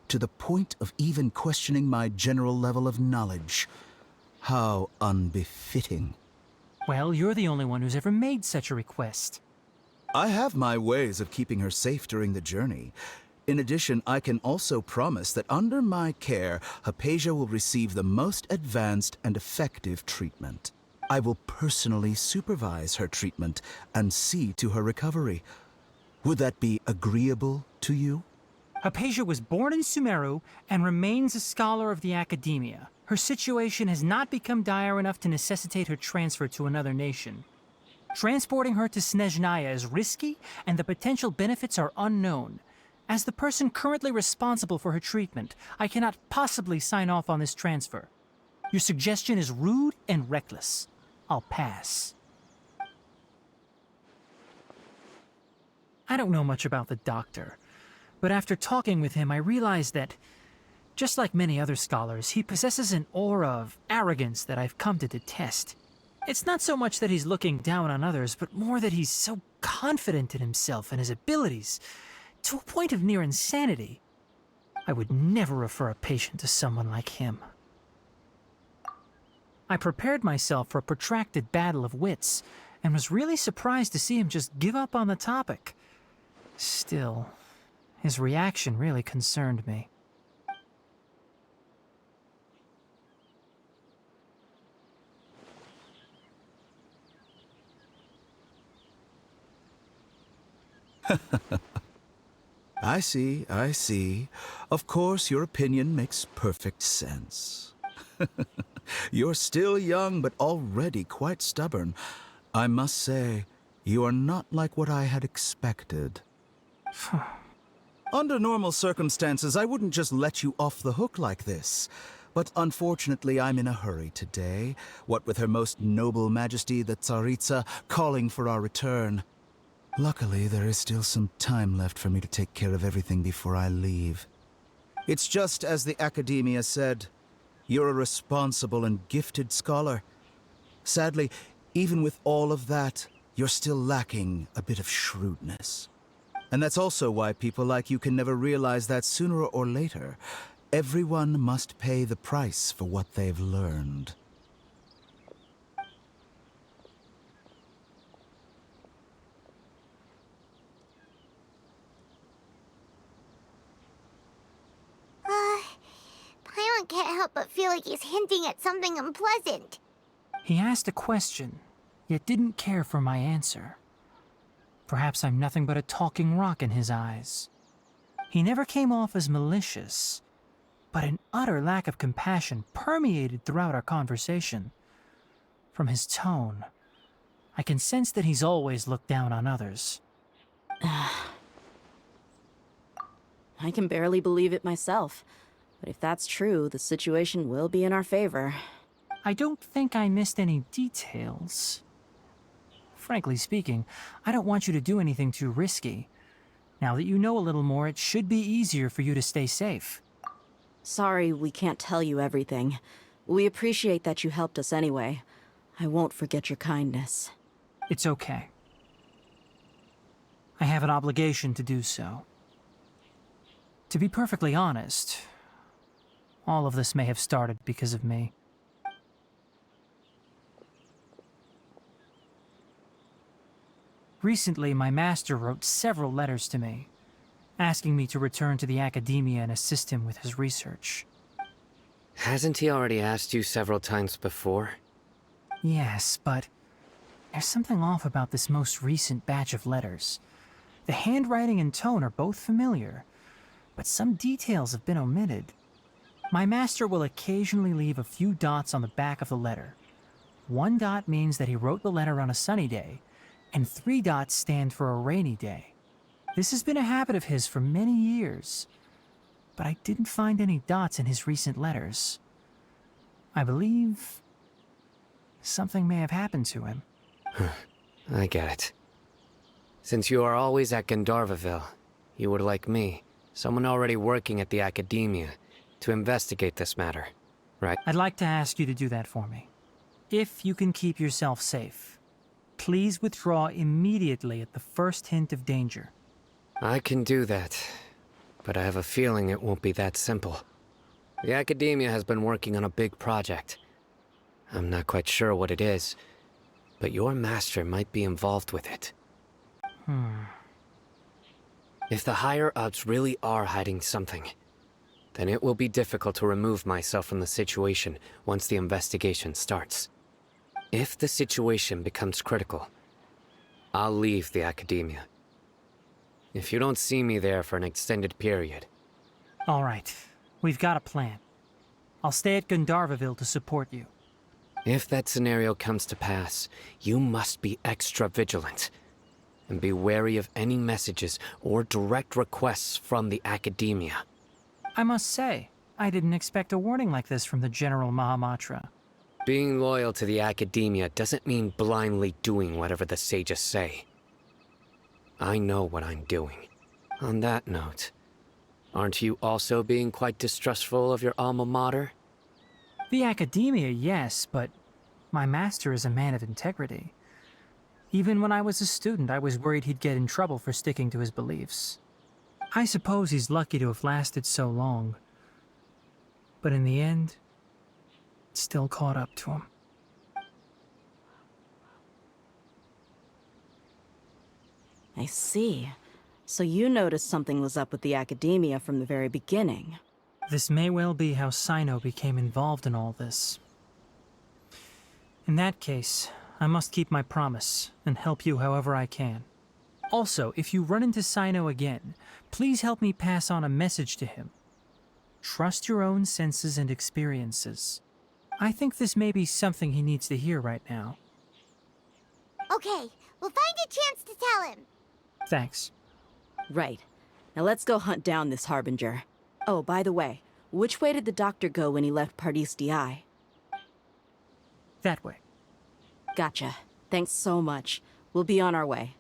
to the point of even questioning my general level of knowledge. How unbefitting. Well, you're the only one who's ever made such a request. I have my ways of keeping her safe during the journey. In addition, I can also promise that under my care, Hypatia will receive the most advanced and effective treatment. I will personally supervise her treatment and see to her recovery. Would that be agreeable to you? Hypatia was born in Sumeru and remains a scholar of the academia. Her situation has not become dire enough to necessitate her transfer to another nation. Transporting her to Snezhnaya is risky, and the potential benefits are unknown. As the person currently responsible for her treatment, I cannot possibly sign off on this transfer. Your suggestion is rude and reckless. I'll pass. I don't know much about the doctor, but after talking with him, I realized that, just like many other scholars, he possesses an aura of arrogance that I've come to detest. It's not so much that he's looking down on others, but more that he's so confident in himself and his abilities, to a point of near insanity. I would never refer a patient to someone like him. I prepared myself for a protracted battle of wits, and was really surprised to see him just give up on the topic. Still, his reaction really concerned me. I see, I see. Of course, your opinion makes perfect sense. You're still young, but already quite stubborn. I must say, you are not like what I had expected. Under normal circumstances, I wouldn't just let you off the hook like this. But unfortunately, I'm in a hurry today, what with Her Most Noble Majesty the Tsaritsa calling for our return. Luckily, there is still some time left for me to take care of everything before I leave. It's just as the Academia said, you're a responsible and gifted scholar. Sadly, even with all of that, you're still lacking a bit of shrewdness. And that's also why people like you can never realize that sooner or later, everyone must pay the price for what they've learned. Paimon can't help but feel like he's hinting at something unpleasant. He asked a question, yet didn't care for my answer. Perhaps I'm nothing but a talking rock in his eyes. He never came off as malicious, but an utter lack of compassion permeated throughout our conversation. From his tone, I can sense that he's always looked down on others. I can barely believe it myself. But if that's true, the situation will be in our favor. I don't think I missed any details. Frankly speaking, I don't want you to do anything too risky. Now that you know a little more, it should be easier for you to stay safe. Sorry we can't tell you everything. We appreciate that you helped us anyway. I won't forget your kindness. It's okay. I have an obligation to do so. To be perfectly honest, all of this may have started because of me. Recently, my master wrote several letters to me, asking me to return to the academia and assist him with his research. Hasn't he already asked you several times before? Yes, but there's something off about this most recent batch of letters. The handwriting and tone are both familiar, but some details have been omitted. My master will occasionally leave a few dots on the back of the letter. 1 dot means that he wrote the letter on a sunny day, and 3 dots stand for a rainy day. This has been a habit of his for many years, but I didn't find any dots in his recent letters. I believe something may have happened to him. I get it. Since you are always at Gandharvaville, you would like me, someone already working at the academia, to investigate this matter, right? I'd like to ask you to do that for me. If you can keep yourself safe, please withdraw immediately at the first hint of danger. I can do that, but I have a feeling it won't be that simple. The academia has been working on a big project. I'm not quite sure what it is, but your master might be involved with it. If the higher-ups really are hiding something, then it will be difficult to remove myself from the situation once the investigation starts. If the situation becomes critical, I'll leave the academia. If you don't see me there for an extended period... All right, we've got a plan. I'll stay at Gandharvaville to support you. If that scenario comes to pass, you must be extra vigilant. And be wary of any messages or direct requests from the academia. I must say, I didn't expect a warning like this from the General Mahamatra. Being loyal to the academia doesn't mean blindly doing whatever the sages say. I know what I'm doing. On that note, aren't you also being quite distrustful of your alma mater? The academia, yes, but my master is a man of integrity. Even when I was a student, I was worried he'd get in trouble for sticking to his beliefs. I suppose he's lucky to have lasted so long. But in the end, it still caught up to him. I see. So you noticed something was up with the academia from the very beginning. This may well be how Sino became involved in all this. In that case, I must keep my promise and help you however I can. Also, if you run into Sino again, please help me pass on a message to him. Trust your own senses and experiences. I think this may be something he needs to hear right now. Okay, we'll find a chance to tell him. Thanks. Right. Now let's go hunt down this Harbinger. Oh, by the way, which way did the doctor go when he left Pardee's DI? That way. Gotcha. Thanks so much. We'll be on our way.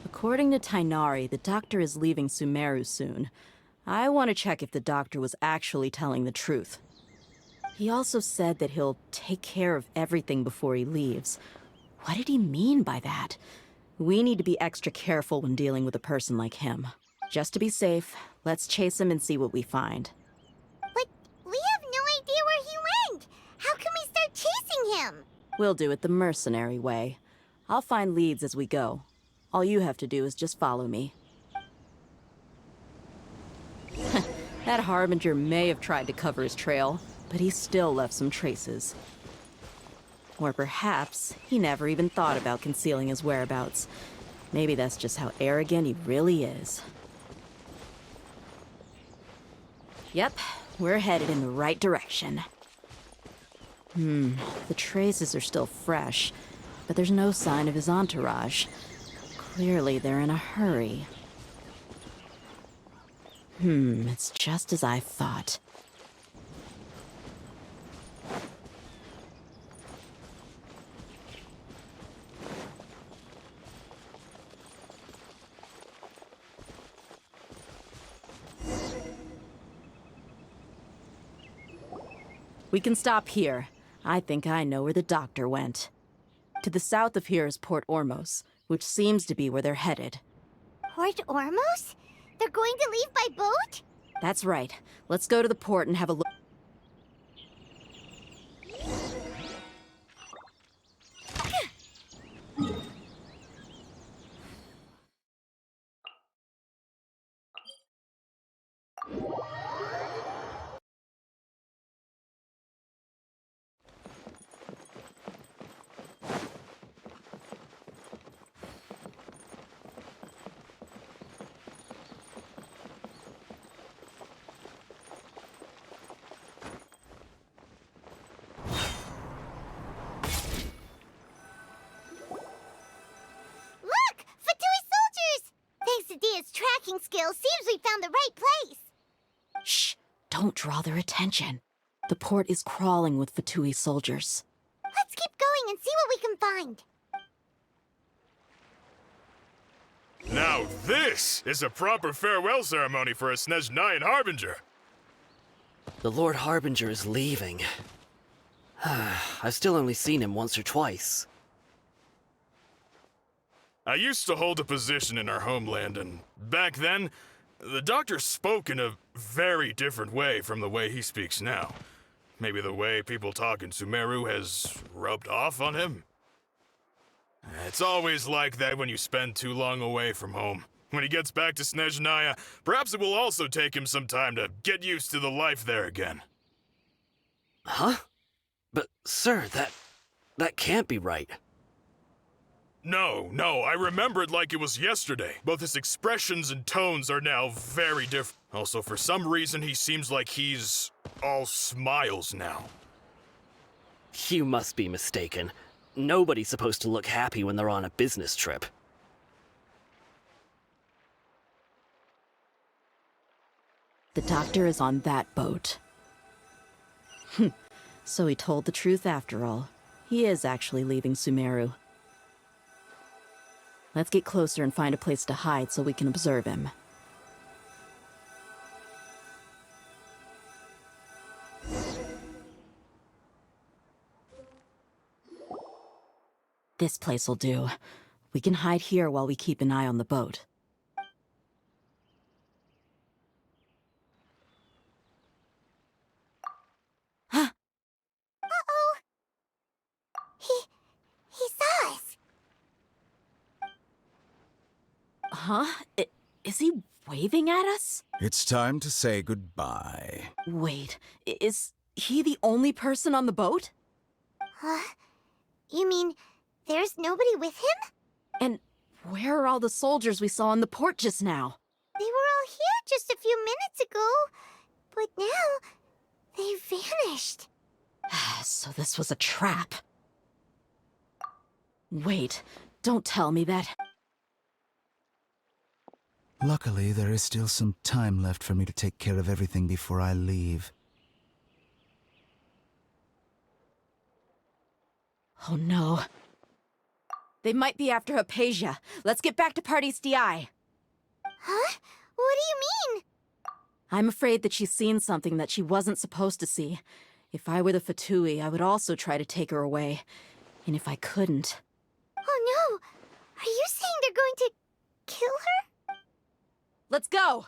According to Tainari, the doctor is leaving Sumeru soon. I want to check if the doctor was actually telling the truth. He also said that he'll take care of everything before he leaves. What did he mean by that? We need to be extra careful when dealing with a person like him. Just to be safe, let's chase him and see what we find. But we have no idea where he went! How can we start chasing him? We'll do it the mercenary way. I'll find leads as we go. All you have to do is just follow me. That Harbinger may have tried to cover his trail, but he still left some traces. Or perhaps he never even thought about concealing his whereabouts. Maybe that's just how arrogant he really is. Yep, we're headed in the right direction. The traces are still fresh, but there's no sign of his entourage. Clearly they're in a hurry. It's just as I thought. We can stop here. I think I know where the doctor went. To the south of here is Port Ormos, which seems to be where they're headed. Port Ormos? They're going to leave by boat? That's right. Let's go to the port and have a look. Tracking skills, seems we found the right place. Shh! Don't draw their attention. The port is crawling with Fatui soldiers. Let's keep going and see what we can find. Now this is a proper farewell ceremony for a Snezhnayan Harbinger. The Lord Harbinger is leaving. I've still only seen him once or twice. I used to hold a position in our homeland, and back then, the doctor spoke in a very different way from the way he speaks now. Maybe the way people talk in Sumeru has rubbed off on him? It's always like that when you spend too long away from home. When he gets back to Snezhnaya, perhaps it will also take him some time to get used to the life there again. Huh? But, sir, that can't be right. No, I remember it like it was yesterday. Both his expressions and tones are now very different. Also, for some reason, he seems like he's all smiles now. You must be mistaken. Nobody's supposed to look happy when they're on a business trip. The doctor is on that boat. So he told the truth after all. He is actually leaving Sumeru. Let's get closer and find a place to hide so we can observe him. This place will do. We can hide here while we keep an eye on the boat. Uh-oh! He saw us! Huh? Is he waving at us? It's time to say goodbye. Wait, is he the only person on the boat? You mean there's nobody with him? And where are all the soldiers we saw in the port just now? They were all here just a few minutes ago, but now they vanished. So this was a trap. Wait, don't tell me that... Luckily, there is still some time left for me to take care of everything before I leave. Oh no. They might be after Hypatia. Let's get back to Party's DI. Huh? What do you mean? I'm afraid that she's seen something that she wasn't supposed to see. If I were the Fatui, I would also try to take her away. And if I couldn't... Oh no! Are you saying they're going to kill her? Let's go!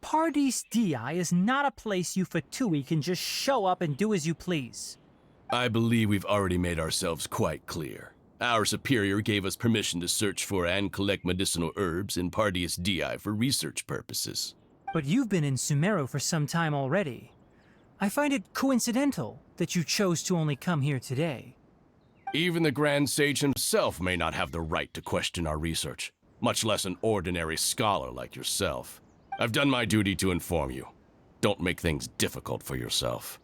Party's DI is not a place you Fatui can just show up and do as you please. I believe we've already made ourselves quite clear. Our superior gave us permission to search for and collect medicinal herbs in Party's DI for research purposes. But you've been in Sumeru for some time already. I find it coincidental that you chose to only come here today. Even the Grand Sage himself may not have the right to question our research, much less an ordinary scholar like yourself. I've done my duty to inform you. Don't make things difficult for yourself.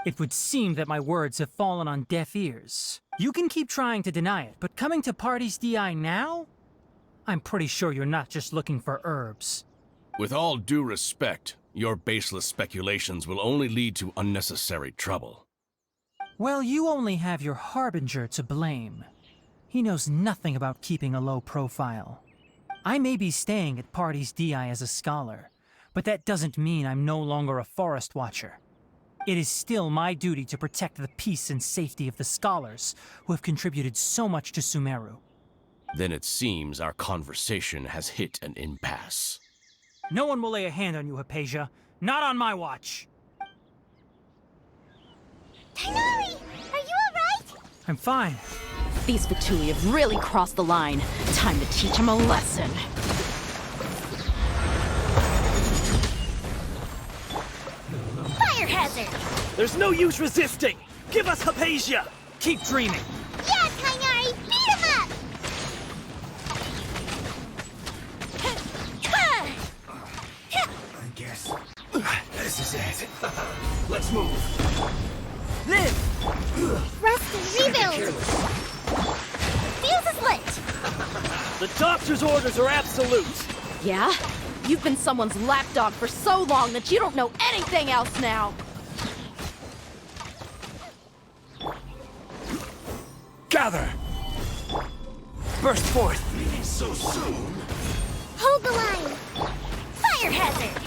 It would seem that my words have fallen on deaf ears. You can keep trying to deny it, but coming to Party's DI now? I'm pretty sure you're not just looking for herbs. With all due respect, your baseless speculations will only lead to unnecessary trouble. Well, you only have your Harbinger to blame. He knows nothing about keeping a low profile. I may be staying at Party's DI as a scholar, but that doesn't mean I'm no longer a forest watcher. It is still my duty to protect the peace and safety of the scholars who have contributed so much to Sumeru. Then it seems our conversation has hit an impasse. No one will lay a hand on you, Hypatia. Not on my watch. Tighnari, are you alright? I'm fine. These Fatui have really crossed the line. Time to teach them a lesson. Fire hazard! There's no use resisting! Give us Hypatia! Keep dreaming! Yeah, Tighnari, beat him up! I guess this is it. Let's move. Live! Rest and rebuild! Fuse is lit! The doctor's orders are absolute! Yeah? You've been someone's lapdog for so long that you don't know anything else now! Gather! Burst forth! So soon? Hold the line! Fire hazard!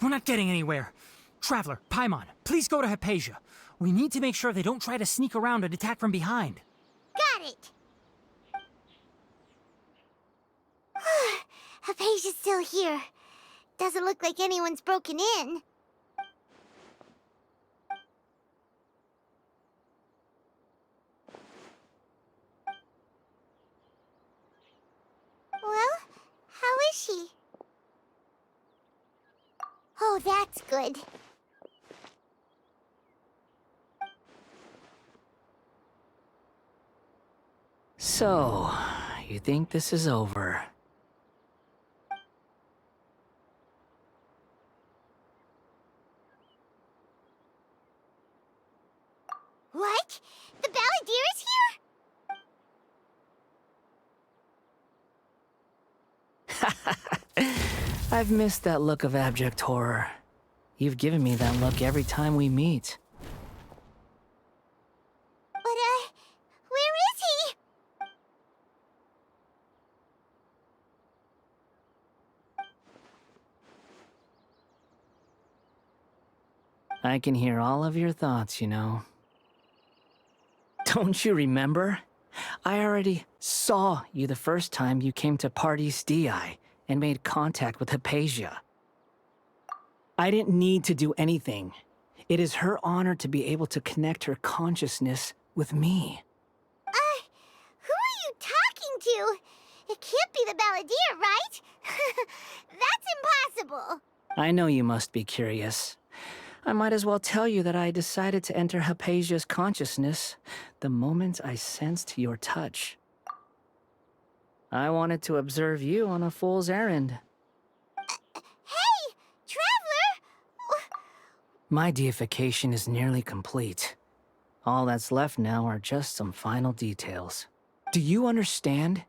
We're not getting anywhere. Traveler, Paimon, please go to Hypatia. We need to make sure they don't try to sneak around and attack from behind. Got it! Hypatia's still here. Doesn't look like anyone's broken in. Well, how is she? Oh, that's good. So, you think this is over? What? The Balladeer is here? I've missed that look of abject horror. You've given me that look every time we meet. But, where is he? I can hear all of your thoughts, you know. Don't you remember? I already saw you the first time you came to Party's DI and made contact with Hypatia. I didn't need to do anything. It is her honor to be able to connect her consciousness with me. Who are you talking to? It can't be the Balladeer, right? That's impossible. I know you must be curious. I might as well tell you that I decided to enter Hypatia's consciousness the moment I sensed your touch. I wanted to observe you on a fool's errand. Hey, Traveler! My deification is nearly complete. All that's left now are just some final details. Do you understand?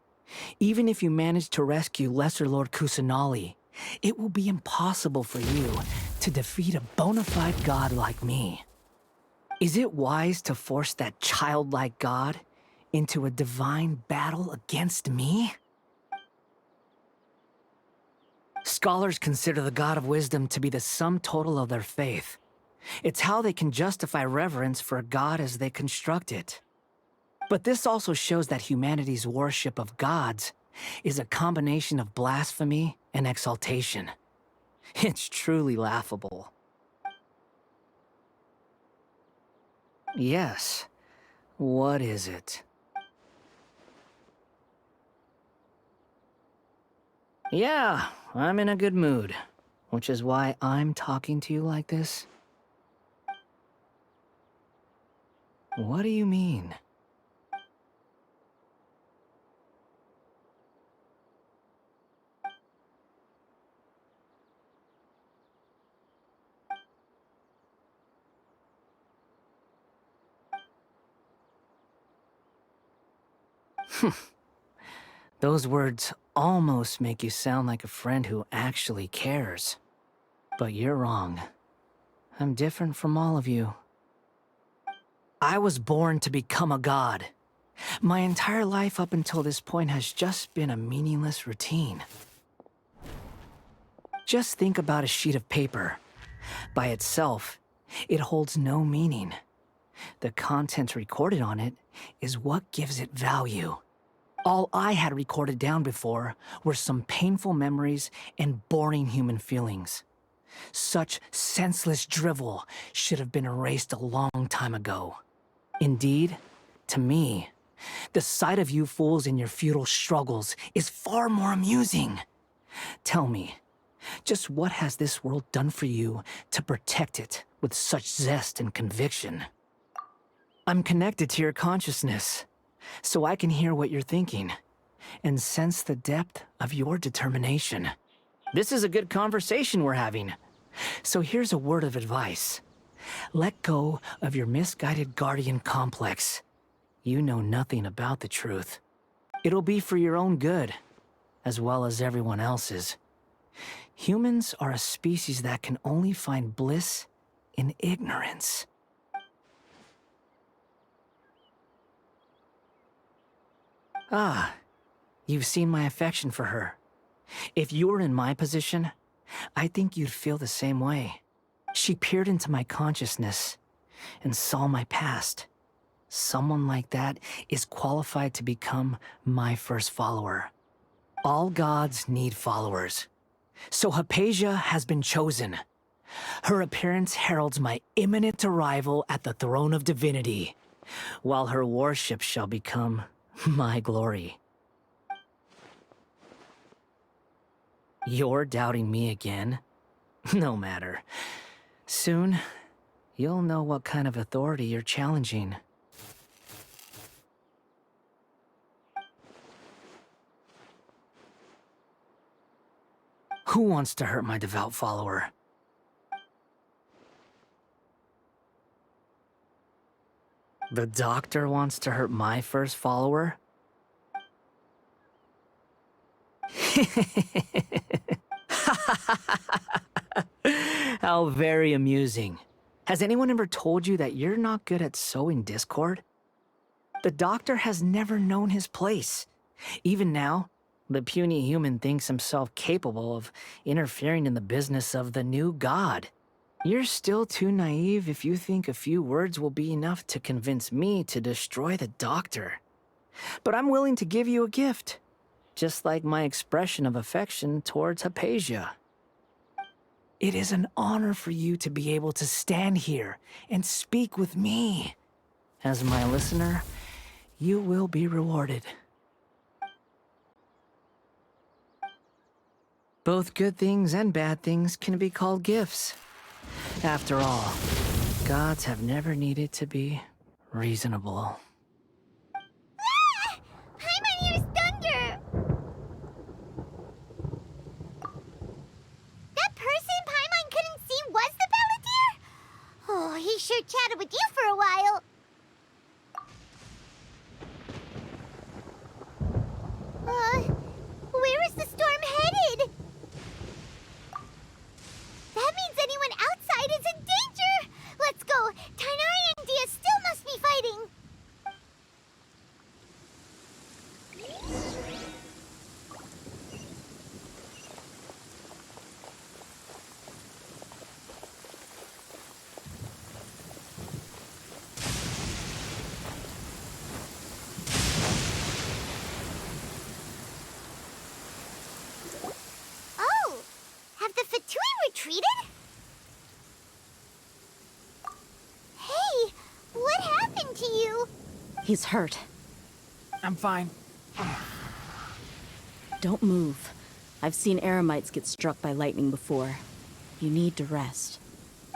Even if you manage to rescue Lesser Lord Kusanali, it will be impossible for you to defeat a bona fide god like me. Is it wise to force that childlike god into a divine battle against me? Scholars consider the god of wisdom to be the sum total of their faith. It's how they can justify reverence for a god as they construct it. But this also shows that humanity's worship of gods is a combination of blasphemy and exaltation. It's truly laughable. Yes. What is it? Yeah, I'm in a good mood, which is why I'm talking to you like this. What do you mean? Those words almost make you sound like a friend who actually cares. But you're wrong. I'm different from all of you. I was born to become a god. My entire life up until this point has just been a meaningless routine. Just think about a sheet of paper. By itself, it holds no meaning. The content recorded on it is what gives it value. All I had recorded down before were some painful memories and boring human feelings. Such senseless drivel should have been erased a long time ago. Indeed, to me, the sight of you fools in your futile struggles is far more amusing. Tell me, just what has this world done for you to protect it with such zest and conviction? I'm connected to your consciousness, so I can hear what you're thinking and sense the depth of your determination. This is a good conversation we're having. So here's a word of advice. Let go of your misguided guardian complex. You know nothing about the truth. It'll be for your own good, as well as everyone else's. Humans are a species that can only find bliss in ignorance. Ah, you've seen my affection for her. If you were in my position, I think you'd feel the same way. She peered into my consciousness and saw my past. Someone like that is qualified to become my first follower. All gods need followers. So Hypatia has been chosen. Her appearance heralds my imminent arrival at the throne of divinity, while her worship shall become my glory. You're doubting me again? No matter. Soon, you'll know what kind of authority you're challenging. Who wants to hurt my devout follower? The doctor wants to hurt my first follower? How very amusing. Has anyone ever told you that you're not good at sowing discord? The doctor has never known his place. Even now, the puny human thinks himself capable of interfering in the business of the new god. You're still too naive if you think a few words will be enough to convince me to destroy the doctor. But I'm willing to give you a gift, just like my expression of affection towards Hypatia. It is an honor for you to be able to stand here and speak with me. As my listener, you will be rewarded. Both good things and bad things can be called gifts. After all, gods have never needed to be reasonable. Ah! Paimon hears thunder! That person Paimon couldn't see was the Palantir? Oh, he sure chatted with you for a while. Where is the storm headed? That means anyone outside is in danger! Let's go! Tainari and Dia still must be fighting! Oh! Have the Fatui retreated? Hey! What happened to you? He's hurt. I'm fine. Don't move. I've seen eremites get struck by lightning before. You need to rest.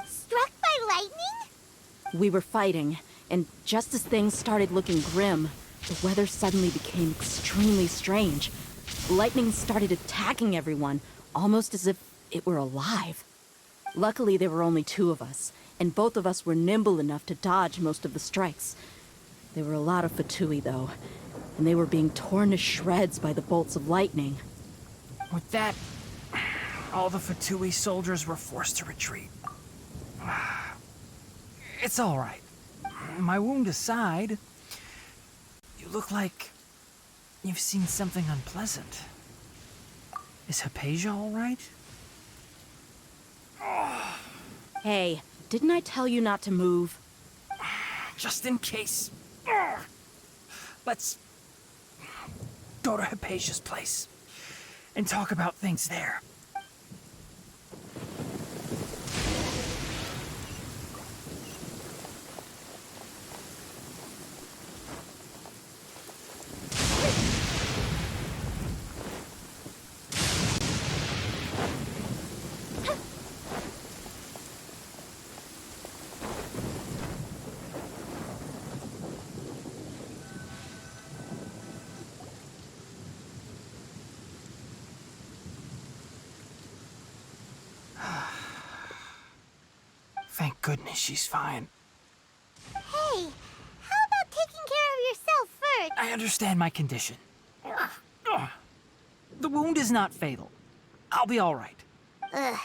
Struck by lightning? We were fighting, and just as things started looking grim, the weather suddenly became extremely strange. Lightning started attacking everyone, almost as if it were alive. Luckily, there were only two of us, and both of us were nimble enough to dodge most of the strikes. There were a lot of Fatui, though, and they were being torn to shreds by the bolts of lightning. With that, all the Fatui soldiers were forced to retreat. It's all right. My wound aside, you look like you've seen something unpleasant. Is Hypatia all right? Hey, didn't I tell you not to move? Just in case. Let's go to Hypatia's place and talk about things there. Thank goodness she's fine. Hey, how about taking care of yourself first? I understand my condition. The wound is not fatal. I'll be all right. Ugh.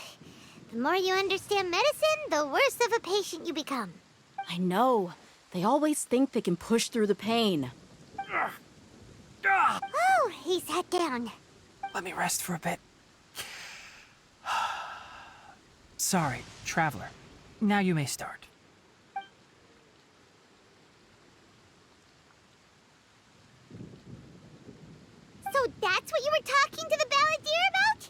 The more you understand medicine, the worse of a patient you become. I know. They always think they can push through the pain. Oh, he sat down. Let me rest for a bit. Sorry, traveler. Now you may start. So that's what you were talking to the balladeer about?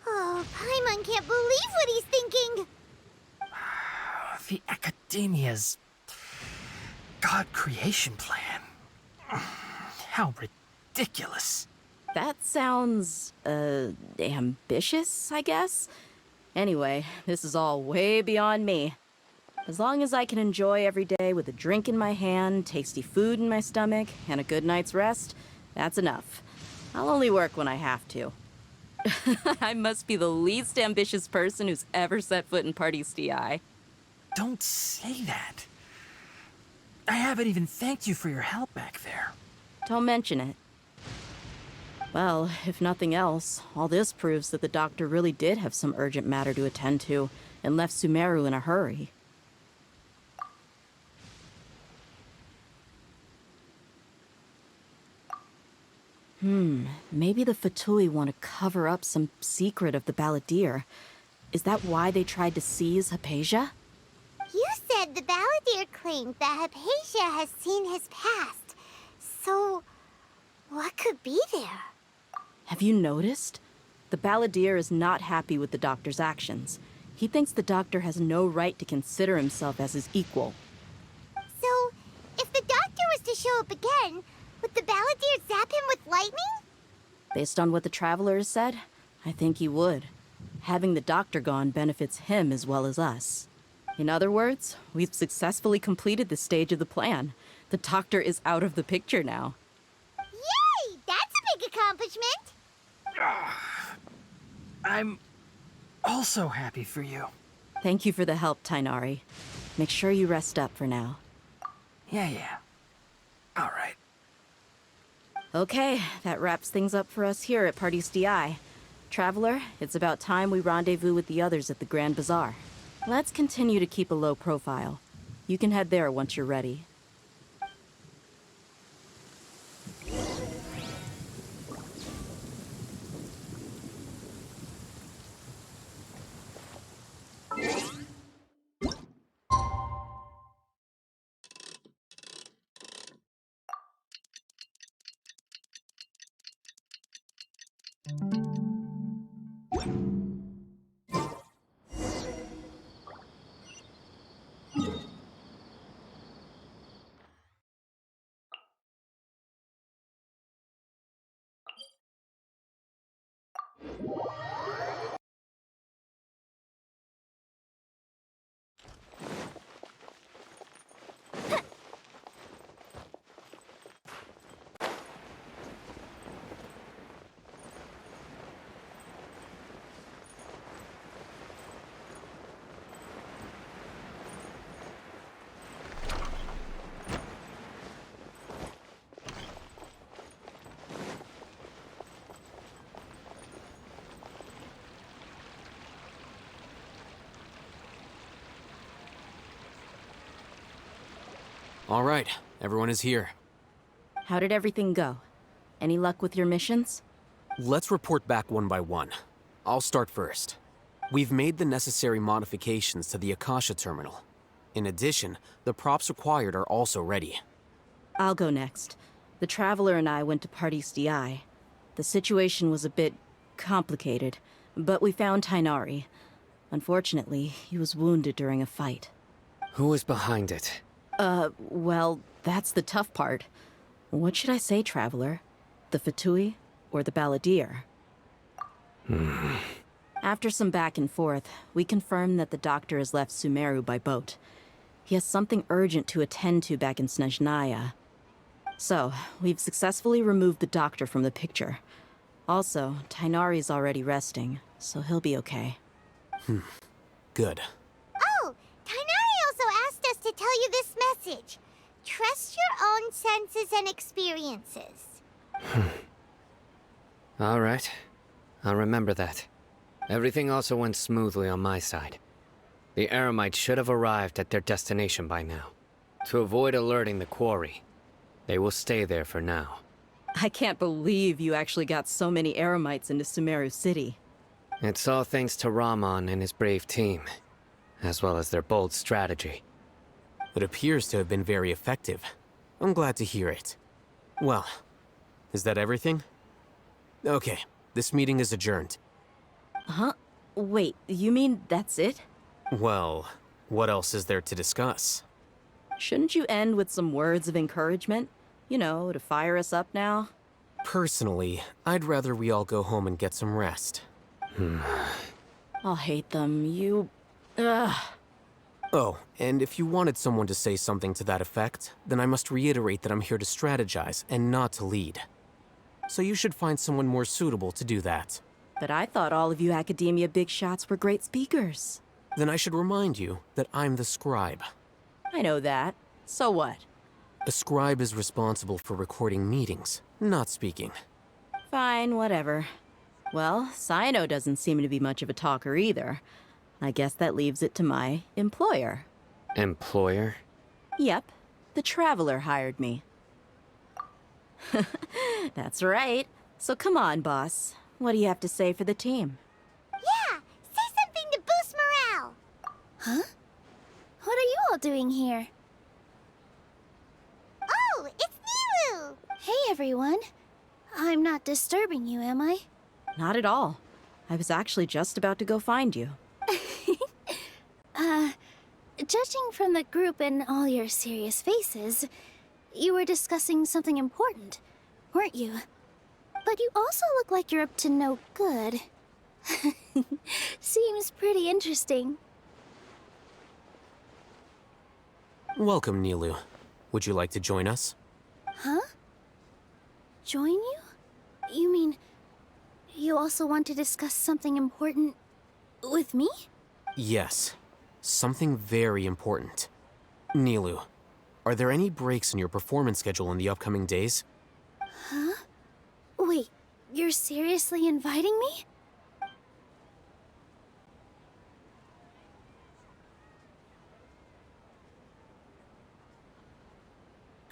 Oh, Paimon can't believe what he's thinking. The Academia's God creation plan. How ridiculous. That sounds, ambitious, I guess? Anyway, this is all way beyond me. As long as I can enjoy every day with a drink in my hand, tasty food in my stomach, and a good night's rest, that's enough. I'll only work when I have to. I must be the least ambitious person who's ever set foot in Party's DI. Don't say that. I haven't even thanked you for your help back there. Don't mention it. Well, if nothing else, all this proves that the doctor really did have some urgent matter to attend to, and left Sumeru in a hurry. Maybe the Fatui want to cover up some secret of the balladeer. Is that why they tried to seize Hypatia? You said the balladeer claimed that Hypatia has seen his past. So, what could be there? Have you noticed? The balladeer is not happy with the doctor's actions. He thinks the doctor has no right to consider himself as his equal. So, if the doctor was to show up again, would the balladeer zap him with lightning? Based on what the traveler has said, I think he would. Having the doctor gone benefits him as well as us. In other words, we've successfully completed this stage of the plan. The doctor is out of the picture now. Yay! That's a big accomplishment! I'm also happy for you. Thank you for the help, Tainari. Make sure you rest up for now. Yeah. All right. Okay, that wraps things up for us here at Party's DI. Traveler, it's about time we rendezvous with the others at the Grand Bazaar. Let's continue to keep a low profile. You can head there once you're ready. All right, everyone is here. How did everything go? Any luck with your missions? Let's report back one by one. I'll start first. We've made the necessary modifications to the Akasha terminal. In addition, the props required are also ready. I'll go next. The Traveler and I went to Party's DI. The situation was a bit complicated, but we found Tighnari. Unfortunately, he was wounded during a fight. Who was behind it? Well, that's the tough part. What should I say, Traveler? The Fatui or the Balladeer? After some back and forth, we confirmed that the doctor has left Sumeru by boat. He has something urgent to attend to back in Snezhnaya. So, we've successfully removed the doctor from the picture. Also, Tighnari's already resting, so he'll be okay. Good. Oh, Tighnari also asked us to tell you this message. Trust your own senses and experiences. All right. I'll remember that. Everything also went smoothly on my side. The Eremites should have arrived at their destination by now. To avoid alerting the quarry, they will stay there for now. I can't believe you actually got so many Eremites into Sumeru City. It's all thanks to Rahman and his brave team, as well as their bold strategy. It appears to have been very effective. I'm glad to hear it. Well, is that everything? Okay, this meeting is adjourned. Huh? Wait, you mean that's it? Well, what else is there to discuss? Shouldn't you end with some words of encouragement? You know, to fire us up now? Personally, I'd rather we all go home and get some rest. I'll hate them, Ugh. Oh, and if you wanted someone to say something to that effect, then I must reiterate that I'm here to strategize and not to lead. So you should find someone more suitable to do that. But I thought all of you academia big shots were great speakers. Then I should remind you that I'm the scribe. I know that. So what? A scribe is responsible for recording meetings, not speaking. Fine, whatever. Well, Sino doesn't seem to be much of a talker either. I guess that leaves it to my employer. Employer? Yep, the Traveler hired me. That's right. So come on, boss. What do you have to say for the team? Yeah, say something to boost morale. Huh? What are you all doing here? Oh, it's Nilu! Hey, everyone. I'm not disturbing you, am I? Not at all. I was actually just about to go find you. Judging from the group and all your serious faces, you were discussing something important, weren't you? But you also look like you're up to no good. Seems pretty interesting. Welcome, Nilu. Would you like to join us? Huh? Join you? You mean, you also want to discuss something important with me? Yes. Something very important. Nilu, are there any breaks in your performance schedule in the upcoming days? Huh? Wait, you're seriously inviting me?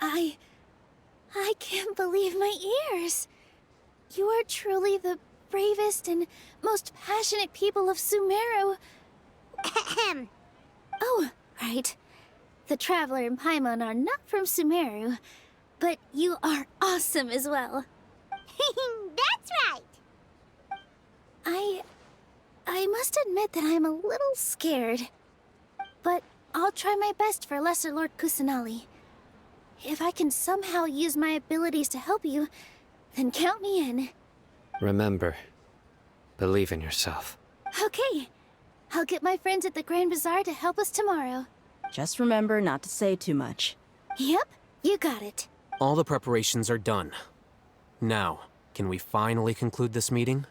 I can't believe my ears. You are truly the bravest and most passionate people of Sumeru. Ahem. Oh, right. The Traveler and Paimon are not from Sumeru, but you are awesome as well. That's right. I must admit that I'm a little scared. But I'll try my best for Lesser Lord Kusanali. If I can somehow use my abilities to help you, then count me in. Remember, believe in yourself. Okay. I'll get my friends at the Grand Bazaar to help us tomorrow. Just remember not to say too much. Yep, you got it. All the preparations are done. Now, can we finally conclude this meeting?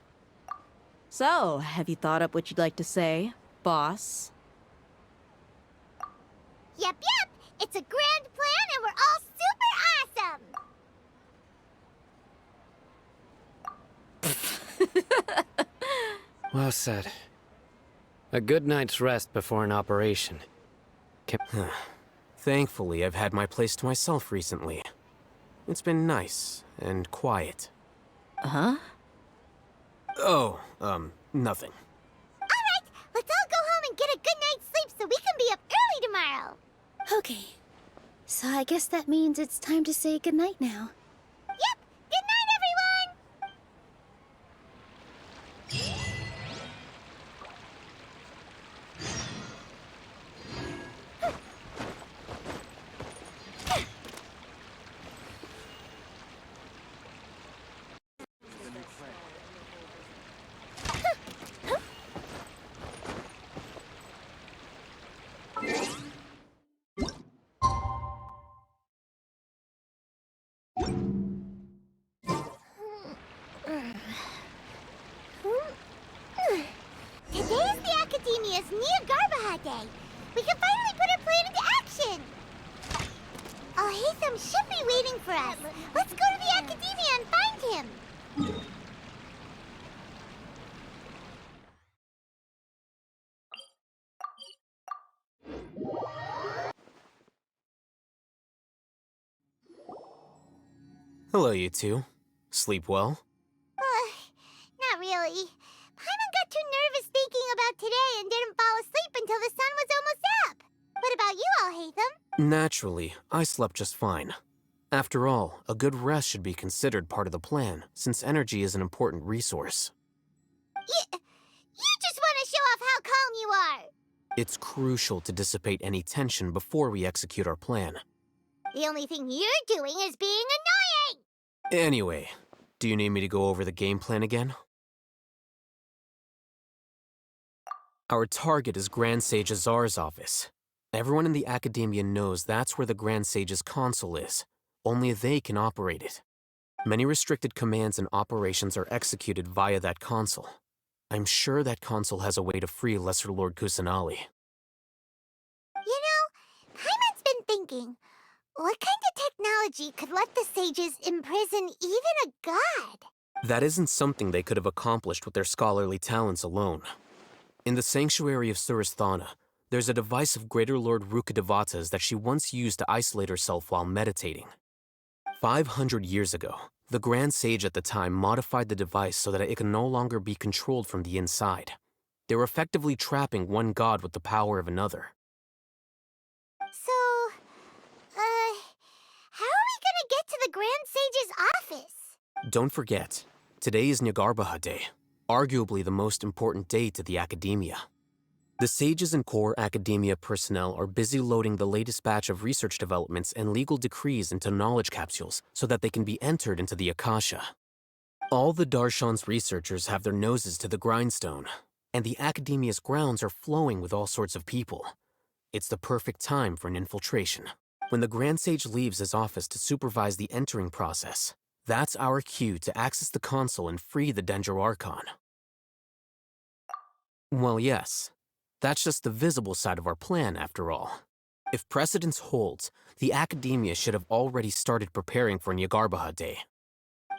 So, have you thought up what you'd like to say, boss? Yep. It's a grand plan and we're all super awesome. Well said. A good night's rest before an operation. Thankfully, I've had my place to myself recently. It's been nice and quiet. Huh? Oh, nothing. Alright, let's all go home and get a good night's sleep so we can be up early tomorrow. Okay. So I guess that means it's time to say goodnight now. Yep, good night, everyone! Today is the Academia's Niagarbaha Day. We can finally put our plan into action. Al-Haytham should be waiting for us. Let's go to the Academia and find him. Hello, you two. Sleep well? Not really. Paimon got too nervous thinking about today and didn't fall asleep until the sun was almost up. What about you, Al-Haytham? Naturally, I slept just fine. After all, a good rest should be considered part of the plan, since energy is an important resource. You just want to show off how calm you are. It's crucial to dissipate any tension before we execute our plan. The only thing you're doing is being annoying. Anyway, do you need me to go over the game plan again? Our target is Grand Sage Azar's office. Everyone in the Academia knows that's where the Grand Sage's console is. Only they can operate it. Many restricted commands and operations are executed via that console. I'm sure that console has a way to free Lesser Lord Kusanali. You know, Paimon's been thinking, what kind of technology could let the sages imprison even a god? That isn't something they could have accomplished with their scholarly talents alone. In the sanctuary of Surasthana, there's a device of Greater Lord Rukkhadevata's that she once used to isolate herself while meditating. 500 years ago, the Grand Sage at the time modified the device so that it can no longer be controlled from the inside. They were effectively trapping one god with the power of another. So, how are we gonna get to the Grand Sage's office? Don't forget, today is Niagarbaha Day, arguably the most important day to the Academia. The sages and core Academia personnel are busy loading the latest batch of research developments and legal decrees into knowledge capsules so that they can be entered into the Akasha. All the Darshan's researchers have their noses to the grindstone, and the Academia's grounds are flowing with all sorts of people. It's the perfect time for an infiltration. When the Grand Sage leaves his office to supervise the entering process, that's our cue to access the console and free the Dendro Archon. Well, yes. That's just the visible side of our plan, after all. If precedence holds, the Academia should have already started preparing for Niagarbaha Day.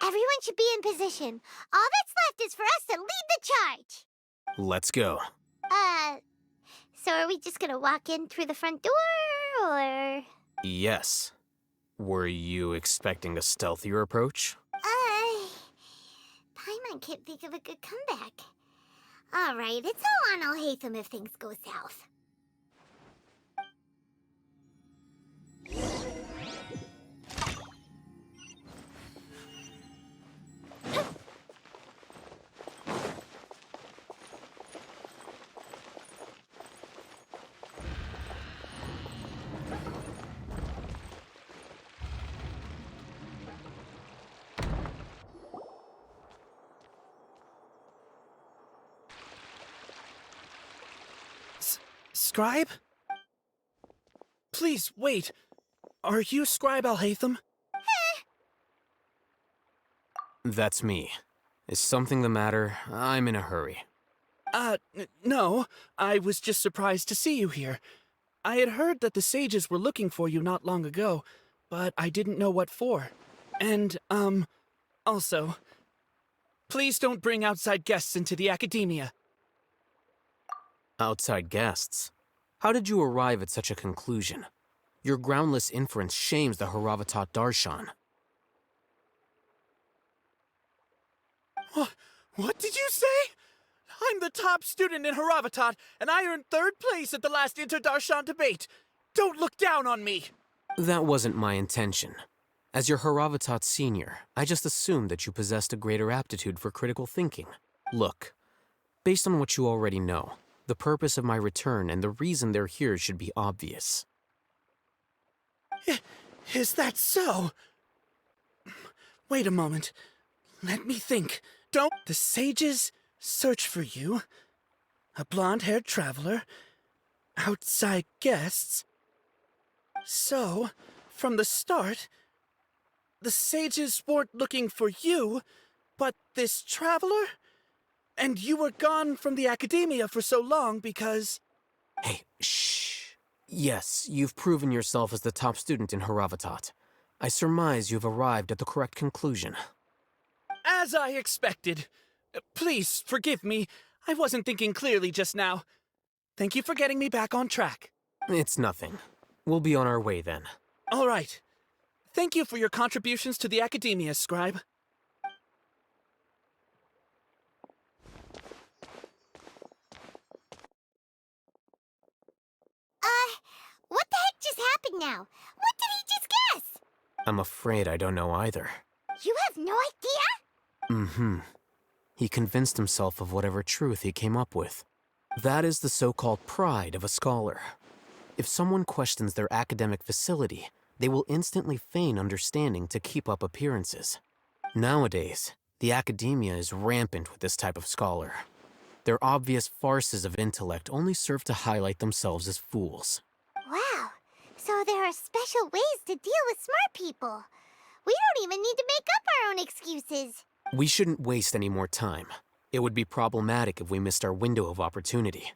Everyone should be in position. All that's left is for us to lead the charge. Let's go. So are we just gonna walk in through the front door, or...? Yes. Were you expecting a stealthier approach? Paimon can't think of a good comeback. Alright, it's all on Al-Haytham if things go south. Scribe? Please, wait. Are you Scribe Al-Haytham? That's me. Is something the matter? I'm in a hurry. No. I was just surprised to see you here. I had heard that the sages were looking for you not long ago, but I didn't know what for. And, also, please don't bring outside guests into the Academia. Outside guests? How did you arrive at such a conclusion? Your groundless inference shames the Haravatat Darshan. What did you say? I'm the top student in Haravatat, and I earned 3rd place at the last Inter-Darshan debate. Don't look down on me! That wasn't my intention. As your Haravatat senior, I just assumed that you possessed a greater aptitude for critical thinking. Look, based on what you already know, the purpose of my return and the reason they're here should be obvious. Is that so? Wait a moment. Let me think. Don't the sages search for you? A blonde-haired traveler? Outside guests? So, from the start, the sages weren't looking for you, but this traveler? And you were gone from the academia for so long because... Hey, shh. Yes, you've proven yourself as the top student in Haravatat. I surmise you've arrived at the correct conclusion. As I expected. Please, forgive me. I wasn't thinking clearly just now. Thank you for getting me back on track. It's nothing. We'll be on our way then. All right. Thank you for your contributions to the academia, Scribe. What the heck just happened now? What did he just guess? I'm afraid I don't know either. You have no idea? Mm-hmm. He convinced himself of whatever truth he came up with. That is the so-called pride of a scholar. If someone questions their academic facility, they will instantly feign understanding to keep up appearances. Nowadays, the academia is rampant with this type of scholar. Their obvious farces of intellect only serve to highlight themselves as fools. Wow, so there are special ways to deal with smart people. We don't even need to make up our own excuses. We shouldn't waste any more time. It would be problematic if we missed our window of opportunity.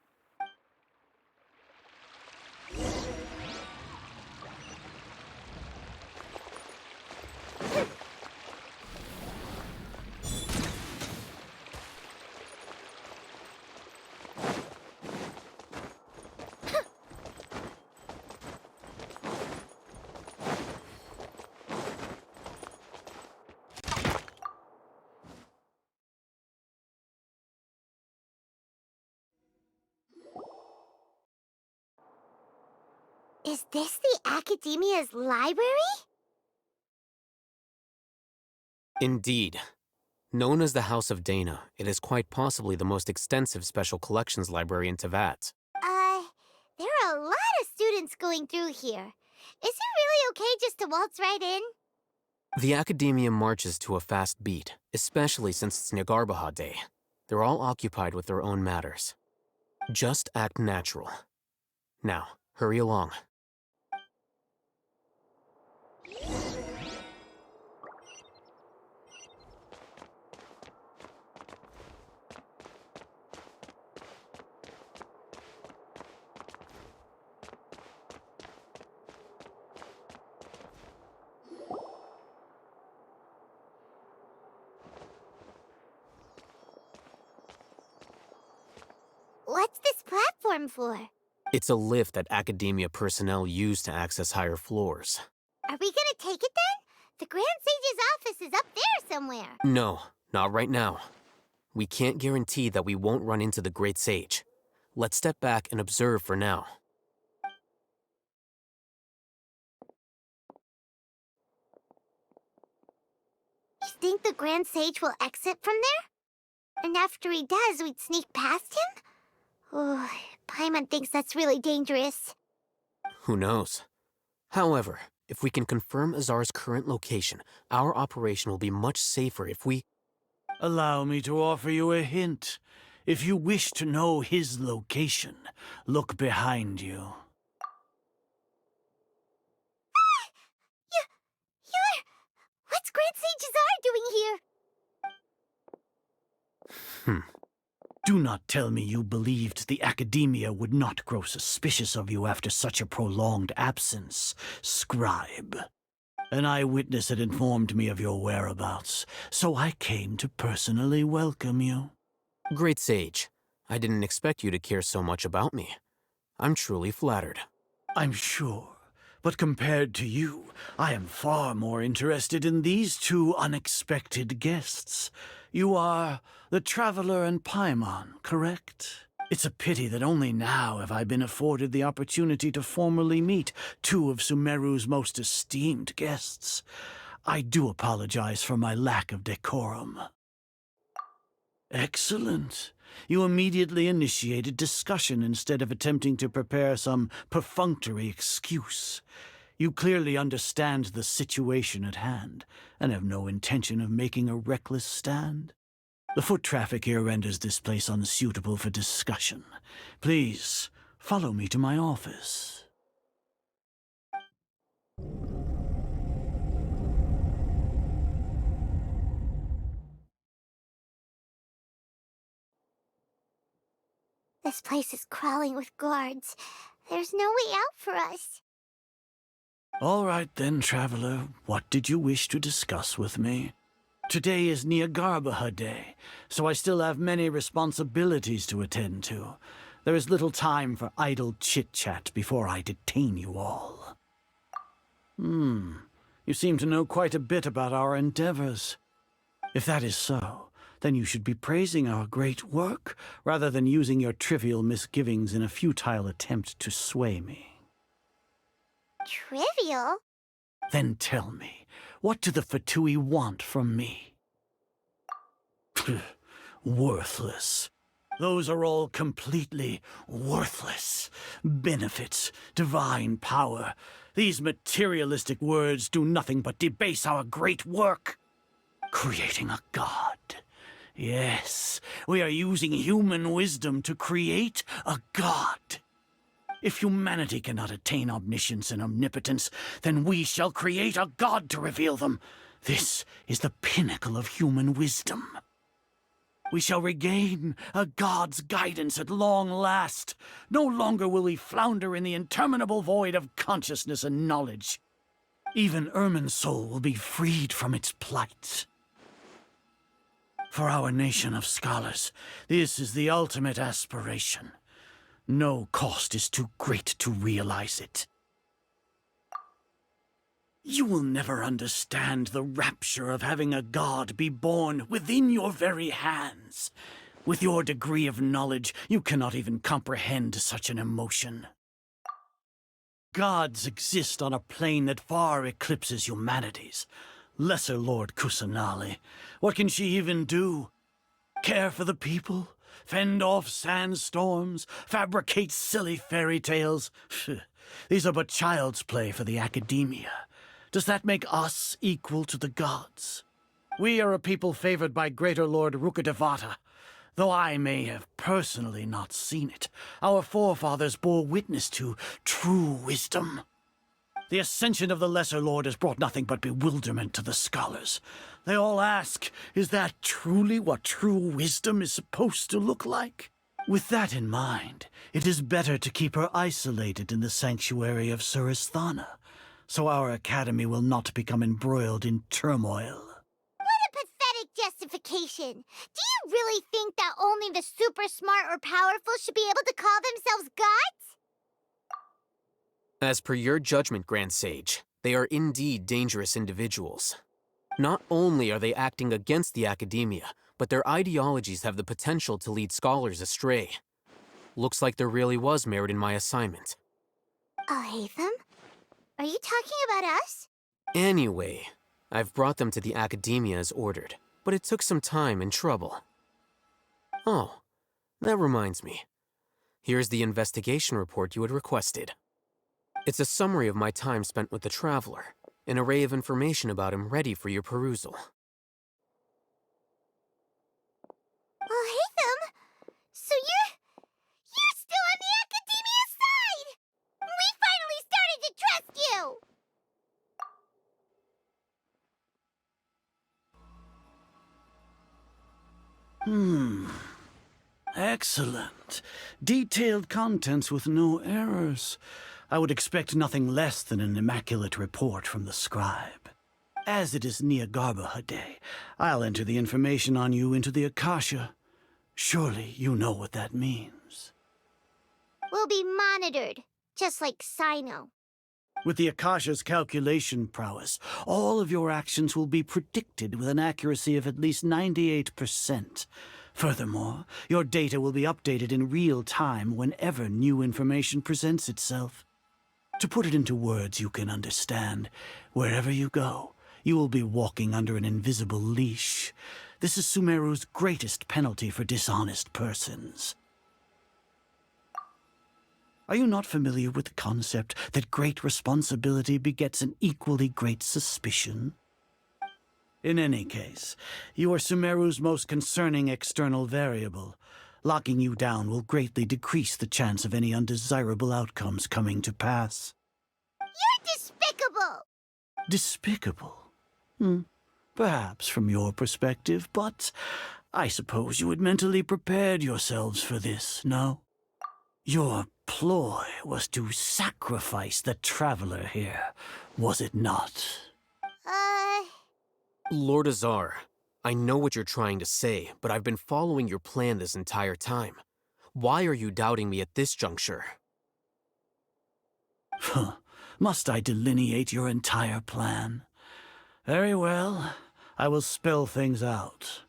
Is this the Academia's library? Indeed. Known as the House of Dana, it is quite possibly the most extensive special collections library in Teyvat. There are a lot of students going through here. Is it really okay just to waltz right in? The Academia marches to a fast beat, especially since it's Nagarbaha Day. They're all occupied with their own matters. Just act natural. Now, hurry along. What's this platform for? It's a lift that Academia personnel use to access higher floors. Are we gonna take it then? The Grand Sage's office is up there somewhere. No, not right now. We can't guarantee that we won't run into the Great Sage. Let's step back and observe for now. You think the Grand Sage will exit from there? And after he does, we'd sneak past him? Oh, Paimon thinks that's really dangerous. Who knows? However, if we can confirm Azar's current location, our operation will be much safer if we... Allow me to offer you a hint. If you wish to know his location, look behind you. What's Grand Sage Azar doing here? Do not tell me you believed the Academia would not grow suspicious of you after such a prolonged absence, Scribe. An eyewitness had informed me of your whereabouts, so I came to personally welcome you. Great Sage, I didn't expect you to care so much about me. I'm truly flattered. I'm sure, But compared to you, I am far more interested in these two unexpected guests. You are the Traveler and Paimon, correct? It's a pity that only now have I been afforded the opportunity to formally meet two of Sumeru's most esteemed guests. I do apologize for my lack of decorum. Excellent. You immediately initiated discussion instead of attempting to prepare some perfunctory excuse. You clearly understand the situation at hand, and have no intention of making a reckless stand. The foot traffic here renders this place unsuitable for discussion. Please, follow me to my office. This place is crawling with guards. There's no way out for us. All right then, Traveler. What did you wish to discuss with me? Today is Niagarbaha Day, so I still have many responsibilities to attend to. There is little time for idle chit-chat before I detain you all. You seem to know quite a bit about our endeavors. If that is so, then you should be praising our great work, rather than using your trivial misgivings in a futile attempt to sway me. Trivial? Then tell me, what do the Fatui want from me? Worthless. Those are all completely worthless. Benefits, divine power. These materialistic words do nothing but debase our great work. Creating a god. Yes, we are using human wisdom to create a god. If humanity cannot attain omniscience and omnipotence, then we shall create a god to reveal them. This is the pinnacle of human wisdom. We shall regain a god's guidance at long last. No longer will we flounder in the interminable void of consciousness and knowledge. Even Ermin's soul will be freed from its plight. For our nation of scholars, this is the ultimate aspiration. No cost is too great to realize it. You will never understand the rapture of having a god be born within your very hands. With your degree of knowledge, you cannot even comprehend such an emotion. Gods exist on a plane that far eclipses humanity's. Lesser Lord Kusanali, what can she even do? Care for the people? Fend off sandstorms? Fabricate silly fairy tales? These are but child's play for the academia. Does that make us equal to the gods? We are a people favored by Greater Lord Rukadevata. Though I may have personally not seen it, our forefathers bore witness to true wisdom. The ascension of the Lesser Lord has brought nothing but bewilderment to the scholars. They all ask, is that truly what true wisdom is supposed to look like? With that in mind, it is better to keep her isolated in the sanctuary of Suristhana, so our academy will not become embroiled in turmoil. What a pathetic justification! Do you really think that only the super smart or powerful should be able to call themselves gods? As per your judgment, Grand Sage, they are indeed dangerous individuals. Not only are they acting against the academia, but their ideologies have the potential to lead scholars astray. Looks like there really was merit in my assignment. Hatham? Are you talking about us? Anyway, I've brought them to the academia as ordered, but it took some time and trouble. Oh, that reminds me. Here's the investigation report you had requested. It's a summary of my time spent with the Traveler, an array of information about him ready for your perusal. Hatham? So you're still on the academia side! We finally started to trust you! Excellent. Detailed contents with no errors. I would expect nothing less than an immaculate report from the scribe. As it is Niagarbaha Day, I'll enter the information on you into the Akasha. Surely you know what that means. We'll be monitored, just like Sino. With the Akasha's calculation prowess, all of your actions will be predicted with an accuracy of at least 98%. Furthermore, your data will be updated in real time whenever new information presents itself. To put it into words you can understand, wherever you go, you will be walking under an invisible leash. This is Sumeru's greatest penalty for dishonest persons. Are you not familiar with the concept that great responsibility begets an equally great suspicion? In any case, you are Sumeru's most concerning external variable. Locking you down will greatly decrease the chance of any undesirable outcomes coming to pass. You're despicable! Despicable? Perhaps from your perspective, but I suppose you had mentally prepared yourselves for this, no? Your ploy was to sacrifice the traveler here, was it not? Lord Azar, I know what you're trying to say, but I've been following your plan this entire time. Why are you doubting me at this juncture? Must I delineate your entire plan? Very well, I will spell things out.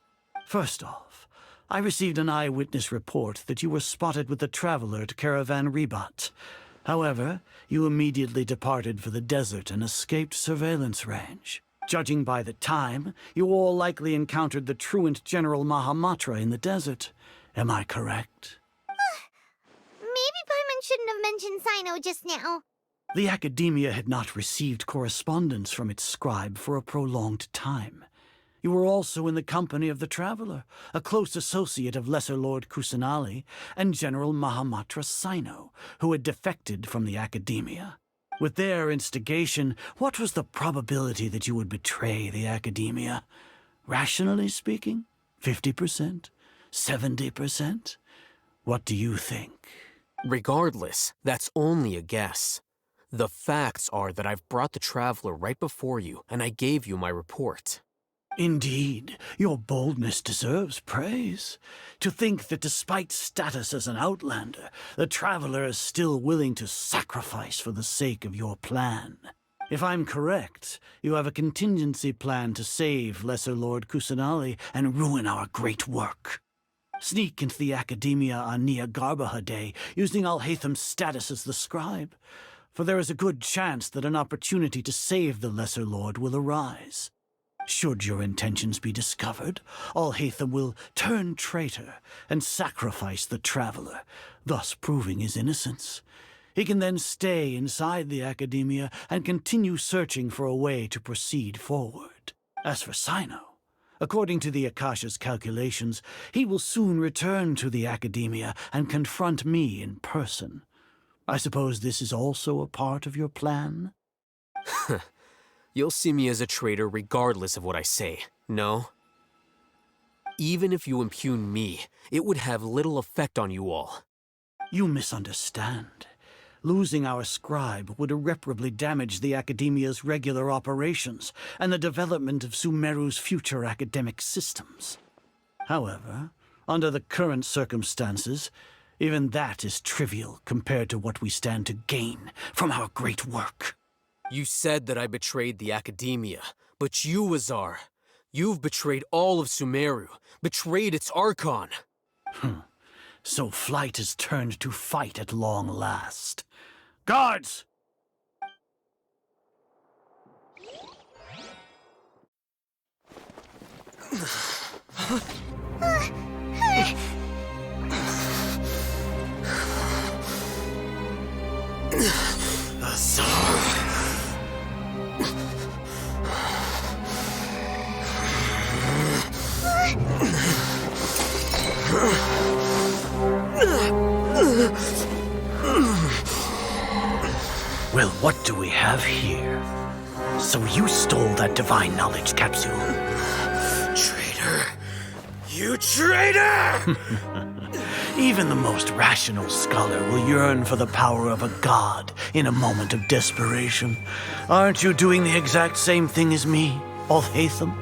First off, I received an eyewitness report that you were spotted with the traveler at Caravan Ribat. However, you immediately departed for the desert and escaped surveillance range. Judging by the time, you all likely encountered the truant General Mahamatra in the desert. Am I correct? Maybe Paimon shouldn't have mentioned Sino just now. The Academia had not received correspondence from its scribe for a prolonged time. You were also in the company of the Traveler, a close associate of Lesser Lord Kusanali and General Mahamatra Sino, who had defected from the Academia. With their instigation, what was the probability that you would betray the Academia? Rationally speaking, 50%? 70%? What do you think? Regardless, that's only a guess. The facts are that I've brought the Traveler right before you, and I gave you my report. Indeed, your boldness deserves praise. To think that despite status as an outlander, the Traveler is still willing to sacrifice for the sake of your plan. If I'm correct, you have a contingency plan to save Lesser Lord Kusanali and ruin our great work. Sneak into the Academia on Nia Garbaha Day, using Alhaitham's status as the scribe, for there is a good chance that an opportunity to save the Lesser Lord will arise. Should your intentions be discovered, Alhaitham will turn traitor and sacrifice the Traveler, thus proving his innocence. He can then stay inside the Academia and continue searching for a way to proceed forward. As for Sino, according to the Akasha's calculations, he will soon return to the Academia and confront me in person. I suppose this is also a part of your plan? You'll see me as a traitor regardless of what I say, no? Even if you impugn me, it would have little effect on you all. You misunderstand. Losing our scribe would irreparably damage the Academia's regular operations and the development of Sumeru's future academic systems. However, under the current circumstances, even that is trivial compared to what we stand to gain from our great work. You said that I betrayed the Academia, but you, Azar, you've betrayed all of Sumeru, betrayed its Archon. So flight has turned to fight at long last. Guards! Azar! Well, what do we have here? So you stole that divine knowledge capsule? Traitor! You traitor! Even the most rational scholar will yearn for the power of a god in a moment of desperation. Aren't you doing the exact same thing as me, Alhaitham?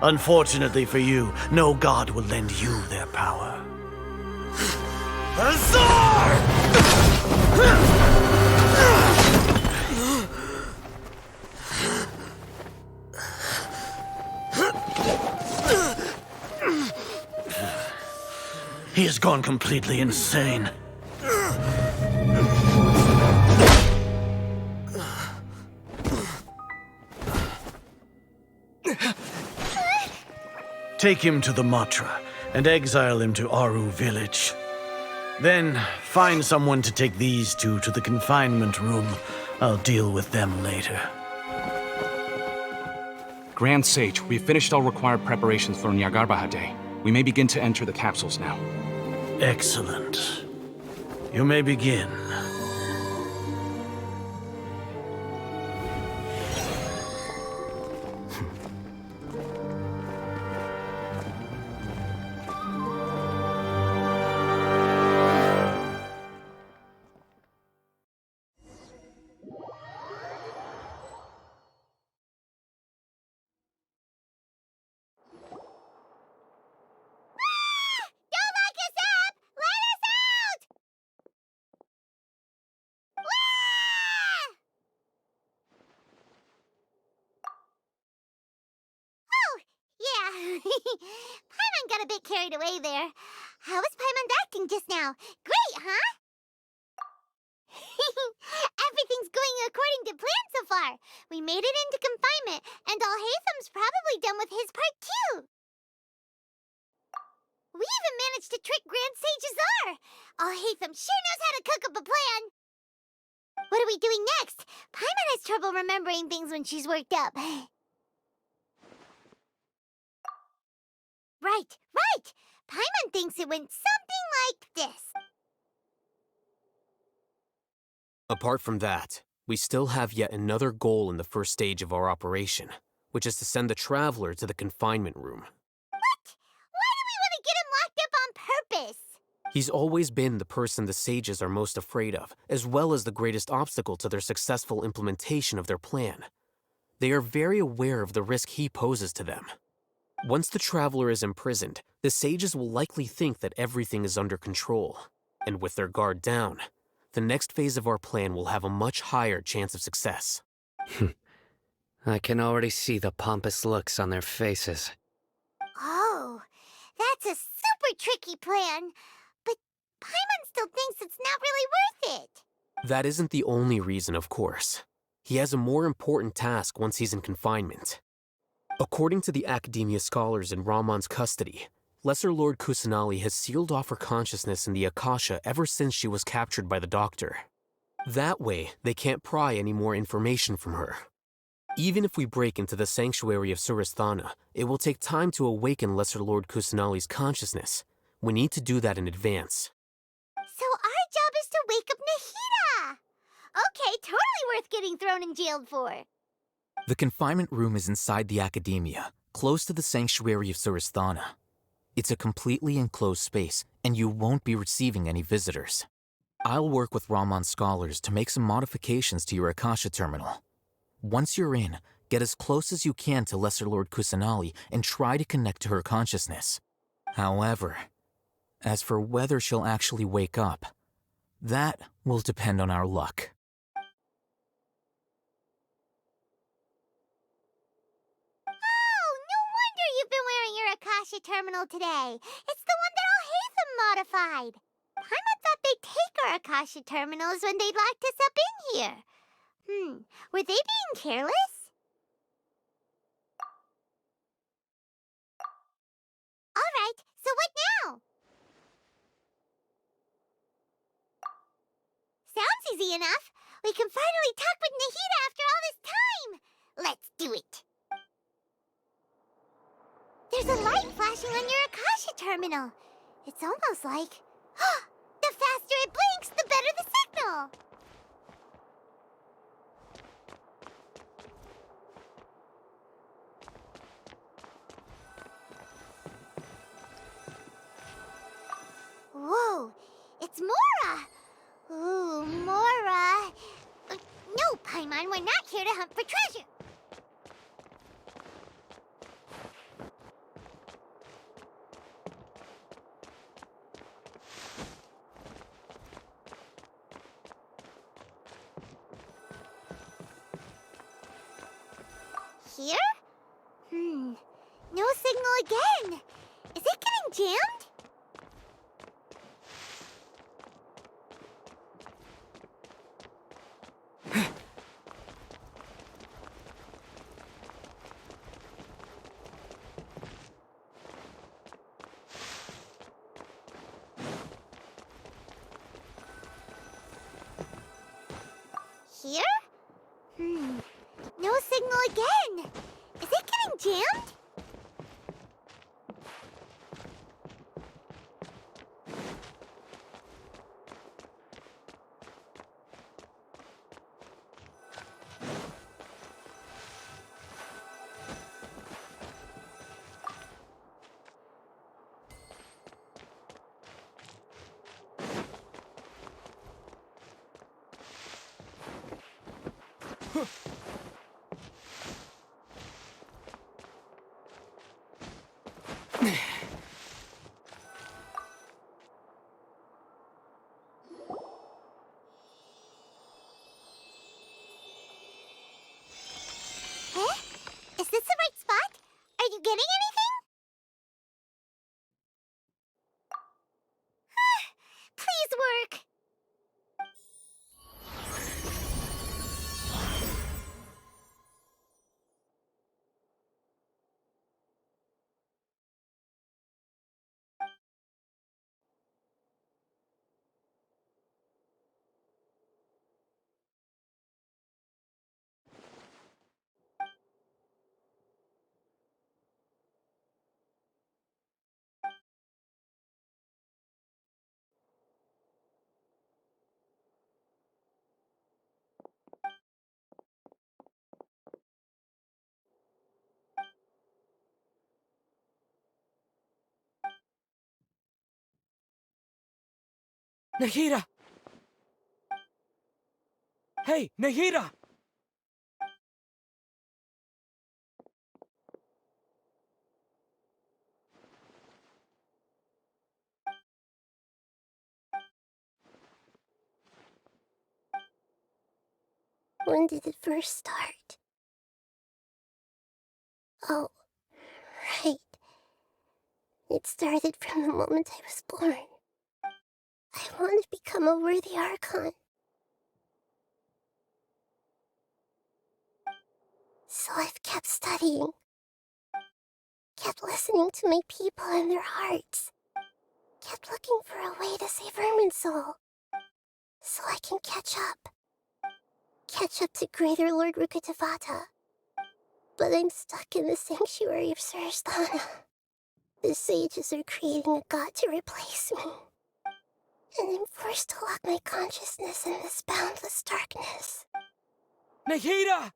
Unfortunately for you, no god will lend you their power. Azar! gone completely insane. Take him to the Matra and exile him to Aru village. Then find someone to take these two to the confinement room. I'll deal with them later. Grand Sage, we've finished all required preparations for Nyagarbha Day. We may begin to enter the capsules now. Excellent. You may begin. Paimon got a bit carried away there. How was Paimon acting just now? Great, huh? Everything's going according to plan so far. We made it into confinement, and Alhaitham's probably done with his part too. We even managed to trick Grand Sage Azar. Alhaitham sure knows how to cook up a plan. What are we doing next? Paimon has trouble remembering things when she's worked up. Right! Paimon thinks it went something like this. Apart from that, we still have yet another goal in the first stage of our operation, which is to send the Traveler to the confinement room. What? Why do we want to get him locked up on purpose? He's always been the person the sages are most afraid of, as well as the greatest obstacle to their successful implementation of their plan. They are very aware of the risk he poses to them. Once the Traveler is imprisoned, the sages will likely think that everything is under control. And with their guard down, the next phase of our plan will have a much higher chance of success. I can already see the pompous looks on their faces. Oh, that's a super tricky plan. But Paimon still thinks it's not really worth it. That isn't the only reason, of course. He has a more important task once he's in confinement. According to the Academia scholars in Ramon's custody, Lesser Lord Kusanali has sealed off her consciousness in the Akasha ever since she was captured by the Doctor. That way, they can't pry any more information from her. Even if we break into the sanctuary of Surasthana, it will take time to awaken Lesser Lord Kusanali's consciousness. We need to do that in advance. So our job is to wake up Nahida! Okay, totally worth getting thrown and jailed for. The confinement room is inside the Academia, close to the sanctuary of Surasthana. It's a completely enclosed space, and you won't be receiving any visitors. I'll work with Ramon's scholars to make some modifications to your Akasha terminal. Once you're in, get as close as you can to Lesser Lord Kusanali and try to connect to her consciousness. However, as for whether she'll actually wake up, that will depend on our luck. You've been wearing your Akasha terminal today. It's the one that Alhaitham modified. Paimon thought they'd take our Akasha terminals when they locked us up in here. Were they being careless? Alright, so what now? Sounds easy enough. We can finally talk with Nahida after all this time. Let's do it. There's a light flashing on your Akasha terminal. It's almost like... the faster it blinks, the better the signal! Whoa, it's Mora! Ooh, Mora! No, Paimon, we're not here to hunt for treasure! Here? No signal again. Is it getting jammed? Here? No signal again. Is it getting jammed? Is this the right spot? Are you getting anything? Please work. Nahida! Hey, Nahida! When did it first start? Oh, right. It started from the moment I was born. I want to become a worthy Archon. So I've kept studying. Kept listening to my people and their hearts. Kept looking for a way to save Irminsul. So I can catch up. Catch up to Greater Lord Rukkhadevata. But I'm stuck in the sanctuary of Surasthana. The sages are creating a god to replace me. And I'm forced to lock my consciousness in this boundless darkness. Nahida!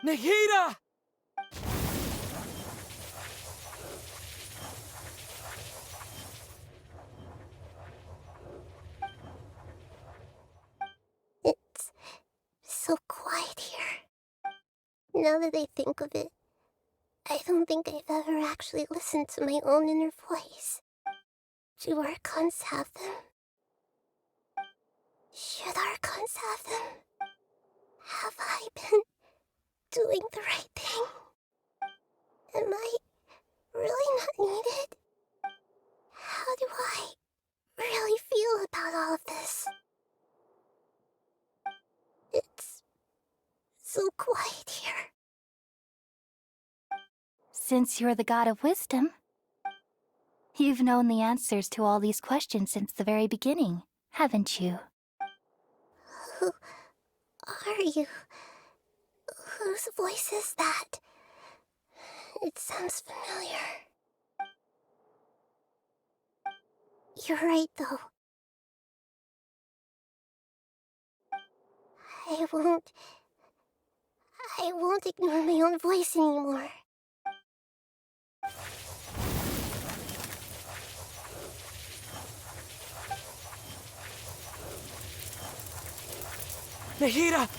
Nahida! It's so quiet here. Now that I think of it, I don't think I've ever actually listened to my own inner voice. Do Archons have them? Should Archons have them? Have I been doing the right thing? Am I really not needed? How do I really feel about all of this? It's so quiet here. Since you're the god of wisdom, you've known the answers to all these questions since the very beginning, haven't you? Who are you? Whose voice is that? It sounds familiar. You're right, though. I won't ignore my own voice anymore. Nahida!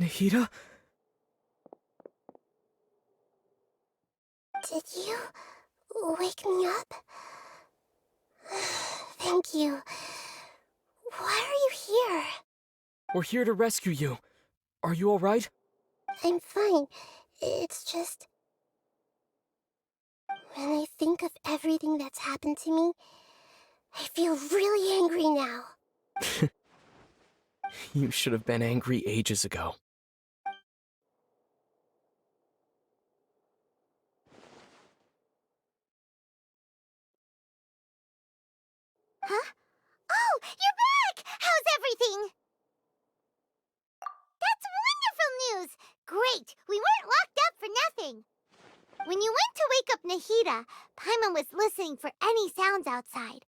Nahida? Did you wake me up? Thank you. Why are you here? We're here to rescue you. Are you alright? I'm fine. It's just... When I think of everything that's happened to me, I feel really angry now. You should have been angry ages ago. Huh? Oh, you're back! How's everything? That's wonderful news! Great, we weren't locked up for nothing. When you went to wake up Nahida, Paimon was listening for any sounds outside.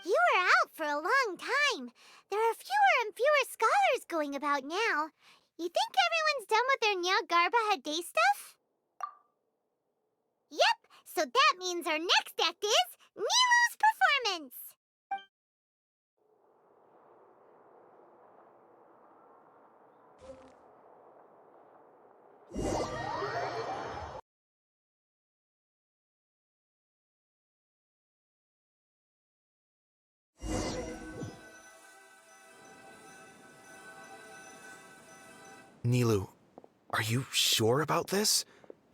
You were out for a long time. There are fewer and fewer scholars going about now. You think everyone's done with their Nyagarba Day stuff? Yep, so that means our next act is Nilu's performance! Nilu, are you sure about this?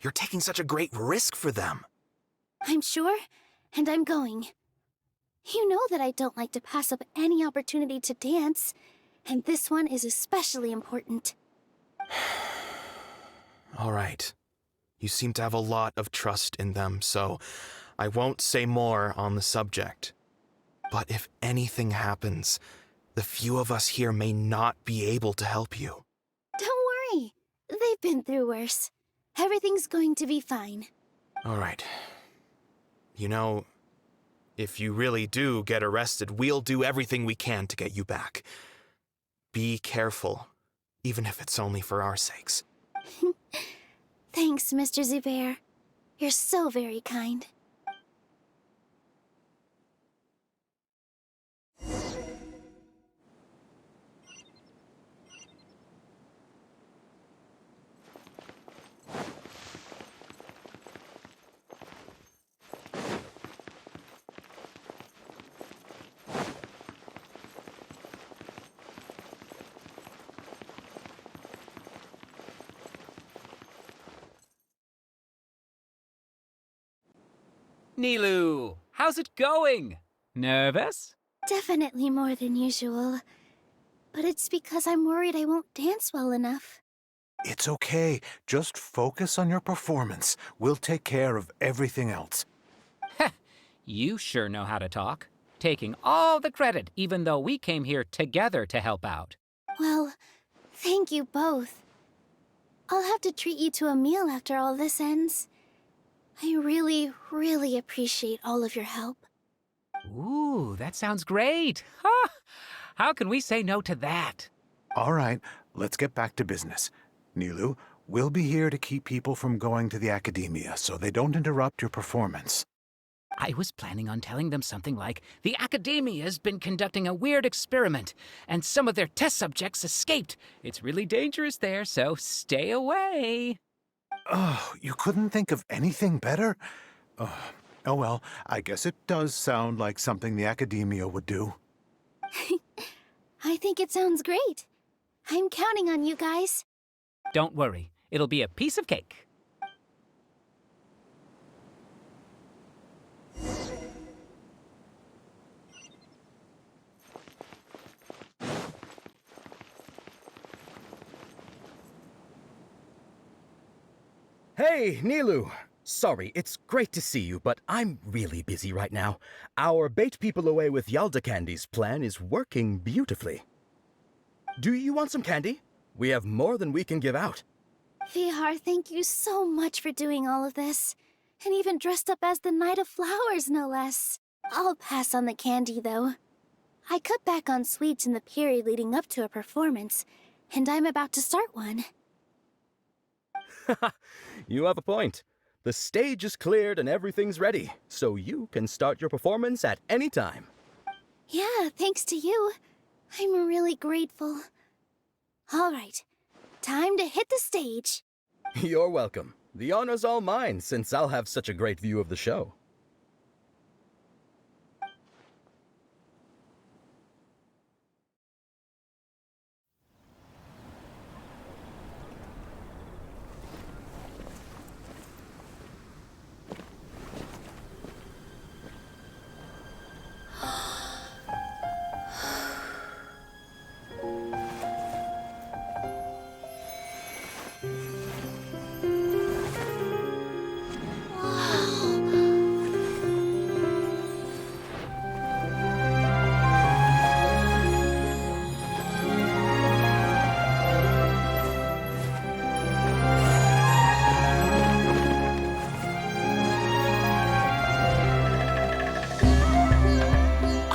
You're taking such a great risk for them. I'm sure, and I'm going. You know that I don't like to pass up any opportunity to dance, and this one is especially important. All right. You seem to have a lot of trust in them, so I won't say more on the subject. But if anything happens, the few of us here may not be able to help you. Don't worry. They've been through worse. Everything's going to be fine. All right. You know, if you really do get arrested, we'll do everything we can to get you back. Be careful, even if it's only for our sakes. Thanks, Mr. Zubair. You're so very kind. Nilu, how's it going? Nervous? Definitely more than usual. But it's because I'm worried I won't dance well enough. It's okay. Just focus on your performance. We'll take care of everything else. You sure know how to talk. Taking all the credit, even though we came here together to help out. Well, thank you both. I'll have to treat you to a meal after all this ends. I really, really appreciate all of your help. Ooh, that sounds great. Huh? How can we say no to that? All right, let's get back to business. Nilu, we'll be here to keep people from going to the academia so they don't interrupt your performance. I was planning on telling them something like, the academia's been conducting a weird experiment, and some of their test subjects escaped. It's really dangerous there, so stay away. Oh, you couldn't think of anything better? Oh well, I guess it does sound like something the academia would do. I think it sounds great. I'm counting on you guys. Don't worry, it'll be a piece of cake. Hey, Nilu! Sorry, it's great to see you, but I'm really busy right now. Our Bait People Away with Yalda Candies plan is working beautifully. Do you want some candy? We have more than we can give out. Vihar, thank you so much for doing all of this. And even dressed up as the Knight of Flowers, no less. I'll pass on the candy, though. I cut back on sweets in the period leading up to a performance, and I'm about to start one. You have a point. The stage is cleared and everything's ready, so you can start your performance at any time. Yeah, thanks to you. I'm really grateful. All right, time to hit the stage. You're welcome. The honor's all mine, since I'll have such a great view of the show.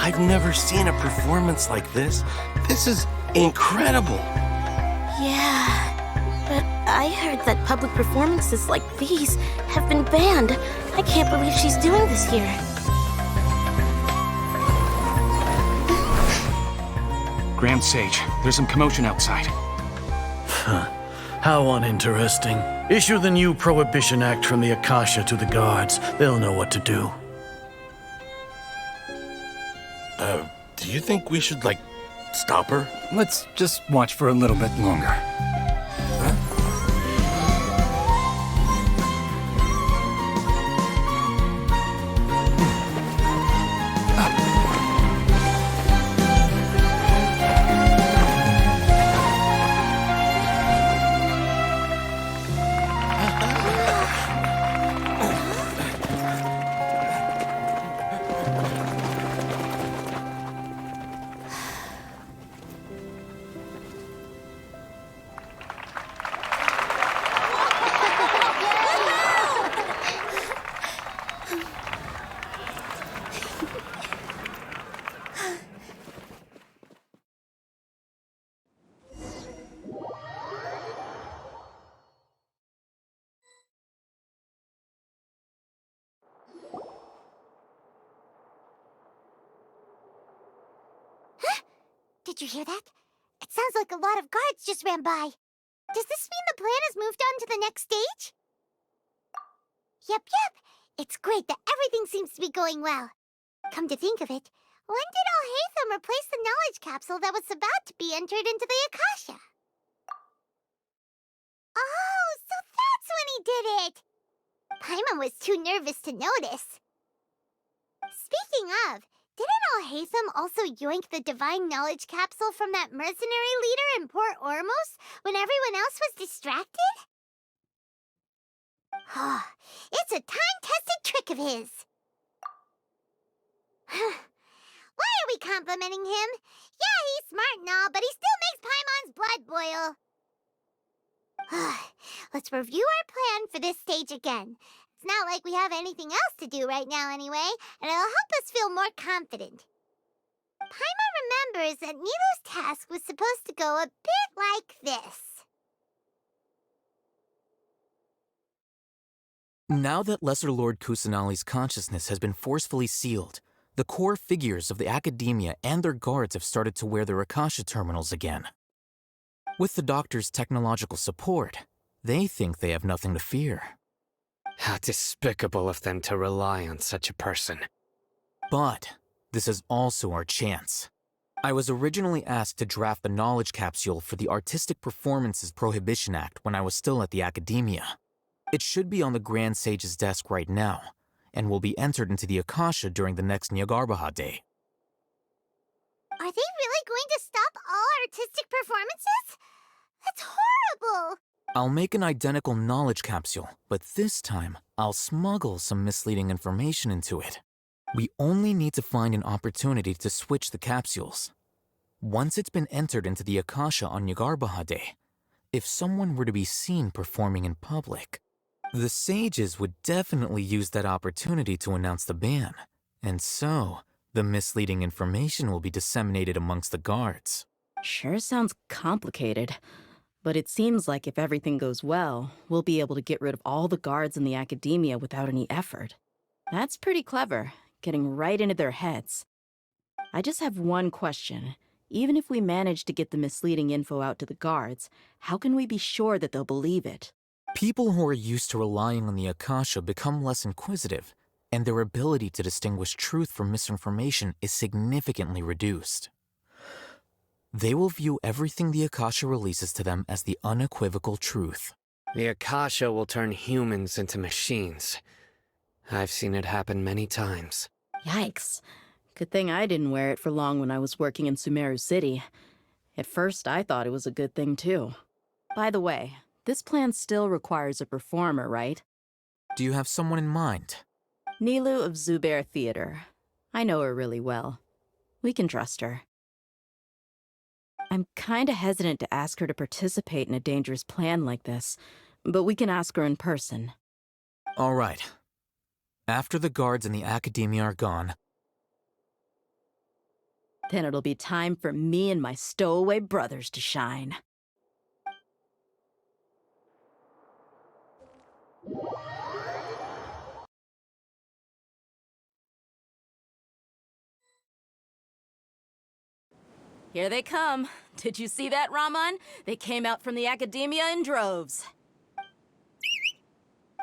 I've never seen a performance like this. This is incredible. Yeah, but I heard that public performances like these have been banned. I can't believe she's doing this here. Grand Sage, there's some commotion outside. How uninteresting. Issue the new Prohibition Act from the Akasha to the guards. They'll know what to do. Do you think we should, stop her? Let's just watch for a little bit longer. Did you hear that? It sounds like a lot of guards just ran by. Does this mean the plan has moved on to the next stage? Yep. It's great that everything seems to be going well. Come to think of it, when did Alhaitham replace the knowledge capsule that was about to be entered into the Akasha? Oh, so that's when he did it! Paimon was too nervous to notice. Speaking of, didn't Alhaitham also yoink the divine knowledge capsule from that mercenary leader in Port Ormos when everyone else was distracted? It's a time-tested trick of his. Why are we complimenting him? Yeah, he's smart and all, but he still makes Paimon's blood boil. Let's review our plan for this stage again. It's not like we have anything else to do right now anyway, and it'll help us feel more confident. Paimon remembers that Nilu's task was supposed to go a bit like this. Now that Lesser Lord Kusanali's consciousness has been forcefully sealed, the core figures of the academia and their guards have started to wear their Akasha terminals again. With the doctor's technological support, they think they have nothing to fear. How despicable of them to rely on such a person. But this is also our chance. I was originally asked to draft the knowledge capsule for the Artistic Performances Prohibition Act when I was still at the academia. It should be on the Grand Sage's desk right now, and will be entered into the Akasha during the next Nyagarbha Day. Are they really going to stop all artistic performances? That's horrible! I'll make an identical knowledge capsule, but this time, I'll smuggle some misleading information into it. We only need to find an opportunity to switch the capsules. Once it's been entered into the Akasha on Nyagarbha Day, if someone were to be seen performing in public, the sages would definitely use that opportunity to announce the ban, and so the misleading information will be disseminated amongst the guards. Sure sounds complicated. But it seems like if everything goes well, we'll be able to get rid of all the guards in the academia without any effort. That's pretty clever, getting right into their heads. I just have one question. Even if we manage to get the misleading info out to the guards, how can we be sure that they'll believe it? People who are used to relying on the Akasha become less inquisitive, and their ability to distinguish truth from misinformation is significantly reduced. They will view everything the Akasha releases to them as the unequivocal truth. The Akasha will turn humans into machines. I've seen it happen many times. Yikes. Good thing I didn't wear it for long when I was working in Sumeru City. At first, I thought it was a good thing, too. By the way, this plan still requires a performer, right? Do you have someone in mind? Nilu of Zubair Theater. I know her really well. We can trust her. I'm kinda hesitant to ask her to participate in a dangerous plan like this, but we can ask her in person. All right. After the guards and the academia are gone, Then it'll be time for me and my stowaway brothers to shine. Here they come. Did you see that, Raman? They came out from the academia in droves.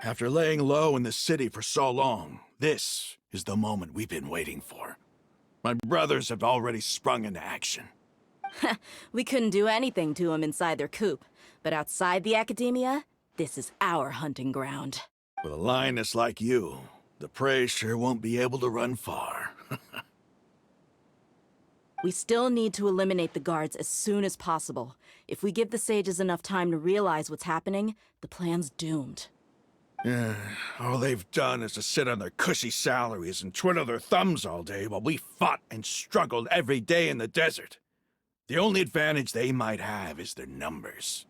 After laying low in the city for so long, this is the moment we've been waiting for. My brothers have already sprung into action. We couldn't do anything to them inside their coop, but outside the academia, this is our hunting ground. With a lioness like you, the prey sure won't be able to run far. We still need to eliminate the guards as soon as possible. If we give the sages enough time to realize what's happening, the plan's doomed. Yeah, all they've done is to sit on their cushy salaries and twiddle their thumbs all day while we fought and struggled every day in the desert. The only advantage they might have is their numbers.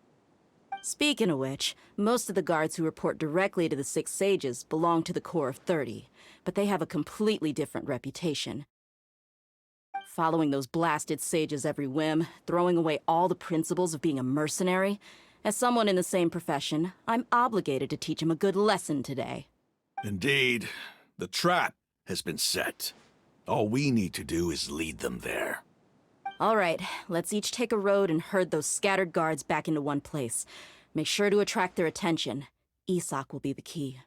Speaking of which, most of the guards who report directly to the Six Sages belong to the Corps of 30, but they have a completely different reputation. Following those blasted sages every whim, throwing away all the principles of being a mercenary. As someone in the same profession, I'm obligated to teach them a good lesson today. Indeed, the trap has been set. All we need to do is lead them there. All right, let's each take a road and herd those scattered guards back into one place. Make sure to attract their attention. Isak will be the key.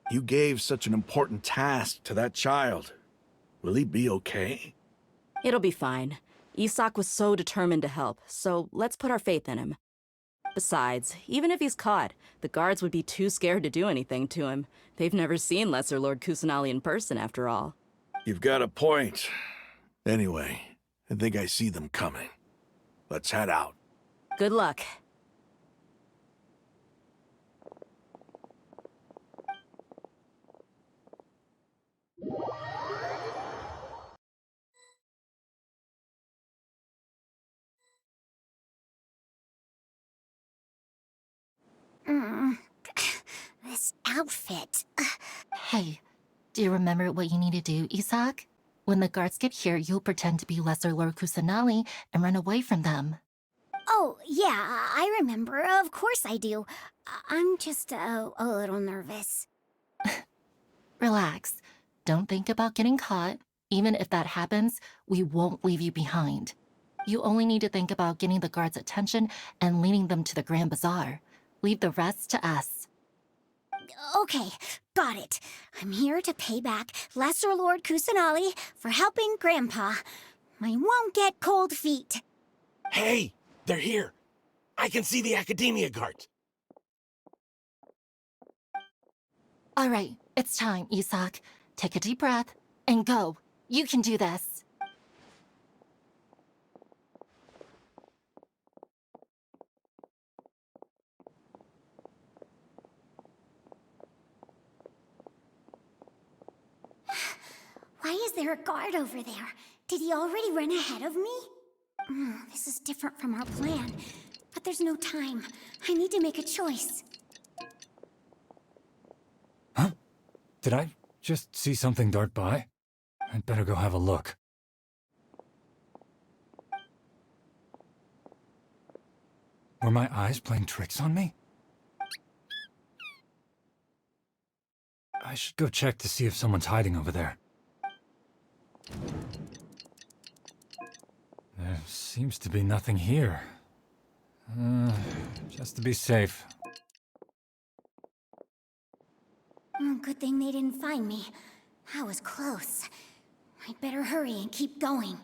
You gave such an important task to that child. Will he be okay? It'll be fine. Isak was so determined to help, so let's put our faith in him. Besides, even if he's caught, the guards would be too scared to do anything to him. They've never seen Lesser Lord Kusanali in person, after all. You've got a point. Anyway, I think I see them coming. Let's head out. Good luck. This outfit. Hey, do you remember what you need to do, Isak? When the guards get here, you'll pretend to be Lesser Lord Kusanali and run away from them. Oh, yeah, I remember. Of course I do. I'm just a little nervous. Relax. Don't think about getting caught. Even if that happens, we won't leave you behind. You only need to think about getting the guards' attention and leading them to the Grand Bazaar. Leave the rest to us. Okay, got it. I'm here to pay back Lesser Lord Kusanali for helping Grandpa. I won't get cold feet. Hey, they're here. I can see the Academia guards. All right, it's time, Isak. Take a deep breath and go. You can do this. Why is there a guard over there? Did he already run ahead of me? This is different from our plan. But there's no time. I need to make a choice. Huh? Did I just see something dart by? I'd better go have a look. Were my eyes playing tricks on me? I should go check to see if someone's hiding over there. There seems to be nothing here. Just to be safe. Good thing they didn't find me. I was close. I'd better hurry and keep going.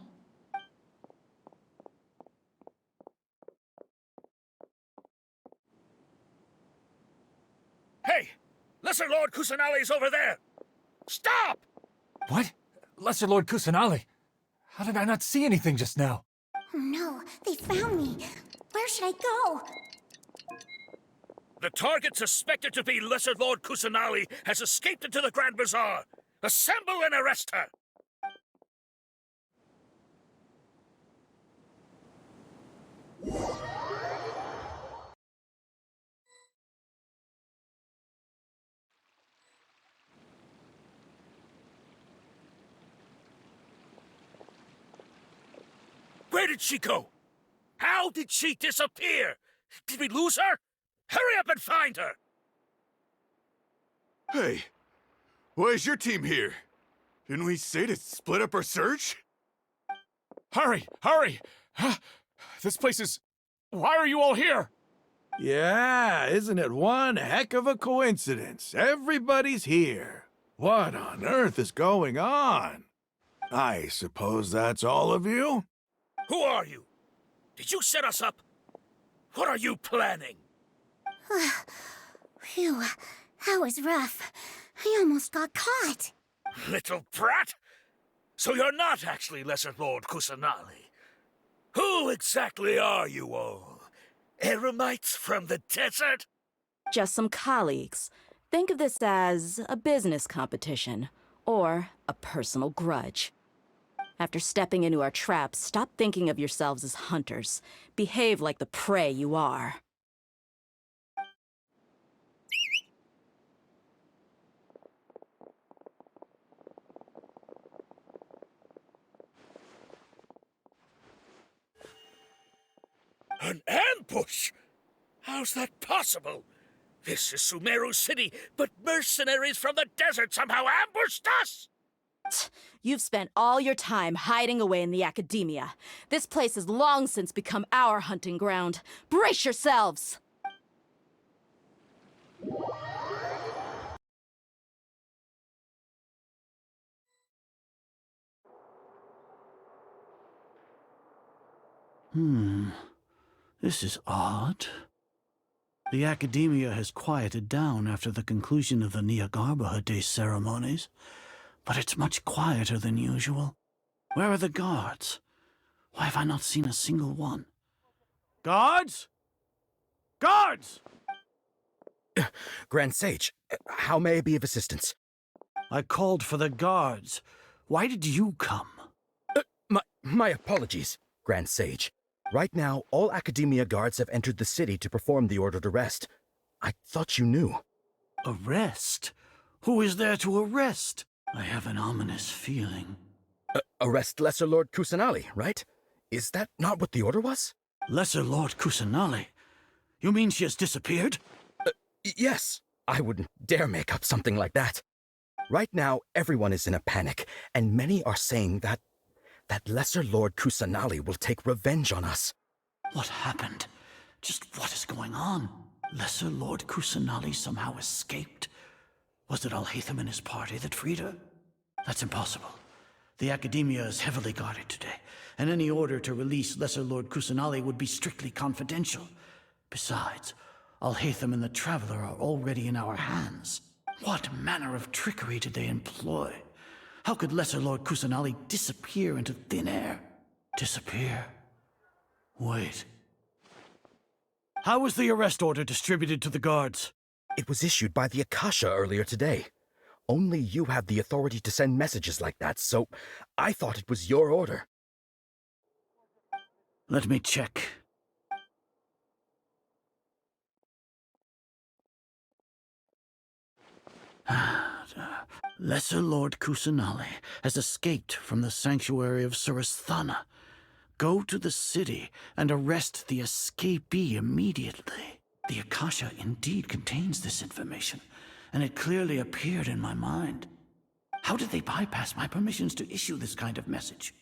Hey! Lesser Lord Kusanali's over there! Stop! What? Lesser Lord Kusanali? How did I not see anything just now? Oh no, they found me. Where should I go? The target suspected to be Lesser Lord Kusanali has escaped into the Grand Bazaar. Assemble and arrest her! Where did she go? How did she disappear? Did we lose her? Hurry up and find her! Hey, why is your team here? Didn't we say to split up our search? Hurry! Hurry! This place is... Why are you all here? Yeah, isn't it one heck of a coincidence? Everybody's here. What on earth is going on? I suppose that's all of you? Who are you? Did you set us up? What are you planning? Phew, that was rough. I almost got caught. Little brat! So you're not actually Lesser Lord Kusanali. Who exactly are you all? Eremites from the desert? Just some colleagues. Think of this as a business competition, or a personal grudge. After stepping into our trap, stop thinking of yourselves as hunters. Behave like the prey you are. An ambush? How's that possible? This is Sumeru City, but mercenaries from the desert somehow ambushed us! You've spent all your time hiding away in the academia. This place has long since become our hunting ground. Brace yourselves! This is odd. The academia has quieted down after the conclusion of the Nyagarbha Day ceremonies, but it's much quieter than usual. Where are the guards? Why have I not seen a single one? Guards? Guards! Grand Sage, how may I be of assistance? I called for the guards. Why did you come? My apologies, Grand Sage. Right now, all Academia guards have entered the city to perform the ordered arrest. I thought you knew. Arrest? Who is there to arrest? I have an ominous feeling. Arrest Lesser Lord Kusanali, right? Is that not what the order was? Lesser Lord Kusanali? You mean she has disappeared? Yes. I wouldn't dare make up something like that. Right now, everyone is in a panic, and many are saying that Lesser Lord Kusanali will take revenge on us. What happened? Just what is going on? Lesser Lord Kusanali somehow escaped? Was it Alhaitham and his party that freed her? That's impossible. The Academia is heavily guarded today, and any order to release Lesser Lord Kusanali would be strictly confidential. Besides, Alhaitham and the Traveler are already in our hands. What manner of trickery did they employ? How could Lesser Lord Kusanali disappear into thin air? Disappear? Wait. How was the arrest order distributed to the guards? It was issued by the Akasha earlier today. Only you have the authority to send messages like that, so I thought it was your order. Let me check. Lesser Lord Kusanali has escaped from the sanctuary of Surasthana. Go to the city and arrest the escapee immediately. The Akasha indeed contains this information, and it clearly appeared in my mind. How did they bypass my permissions to issue this kind of message?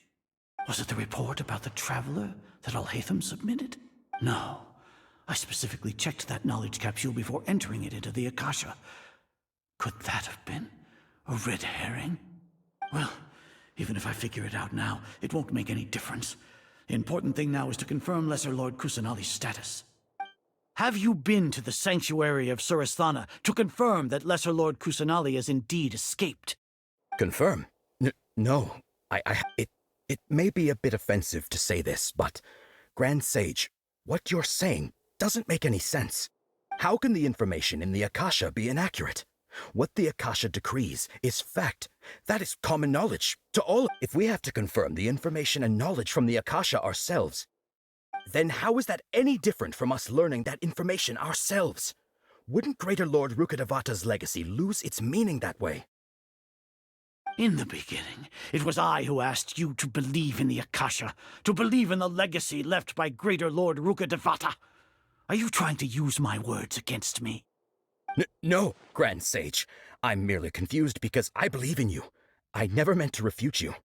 Was it the report about the Traveler that Alhaitham submitted? No. I specifically checked that knowledge capsule before entering it into the Akasha. Could that have been a red herring? Well, even if I figure it out now, it won't make any difference. The important thing now is to confirm Lesser Lord Kusanali's status. Have you been to the sanctuary of Surasthana to confirm that Lesser Lord Kusanali has indeed escaped? Confirm? No. It may be a bit offensive to say this, but Grand Sage, what you're saying doesn't make any sense. How can the information in the Akasha be inaccurate? What the Akasha decrees is fact. That is common knowledge to all. If we have to confirm the information and knowledge from the Akasha ourselves, then how is that any different from us learning that information ourselves? Wouldn't Greater Lord Rukkhadevata's legacy lose its meaning that way? In the beginning, it was I who asked you to believe in the Akasha, to believe in the legacy left by Greater Lord Rukkhadevata. Are you trying to use my words against me? No, Grand Sage. I'm merely confused because I believe in you. I never meant to refute you.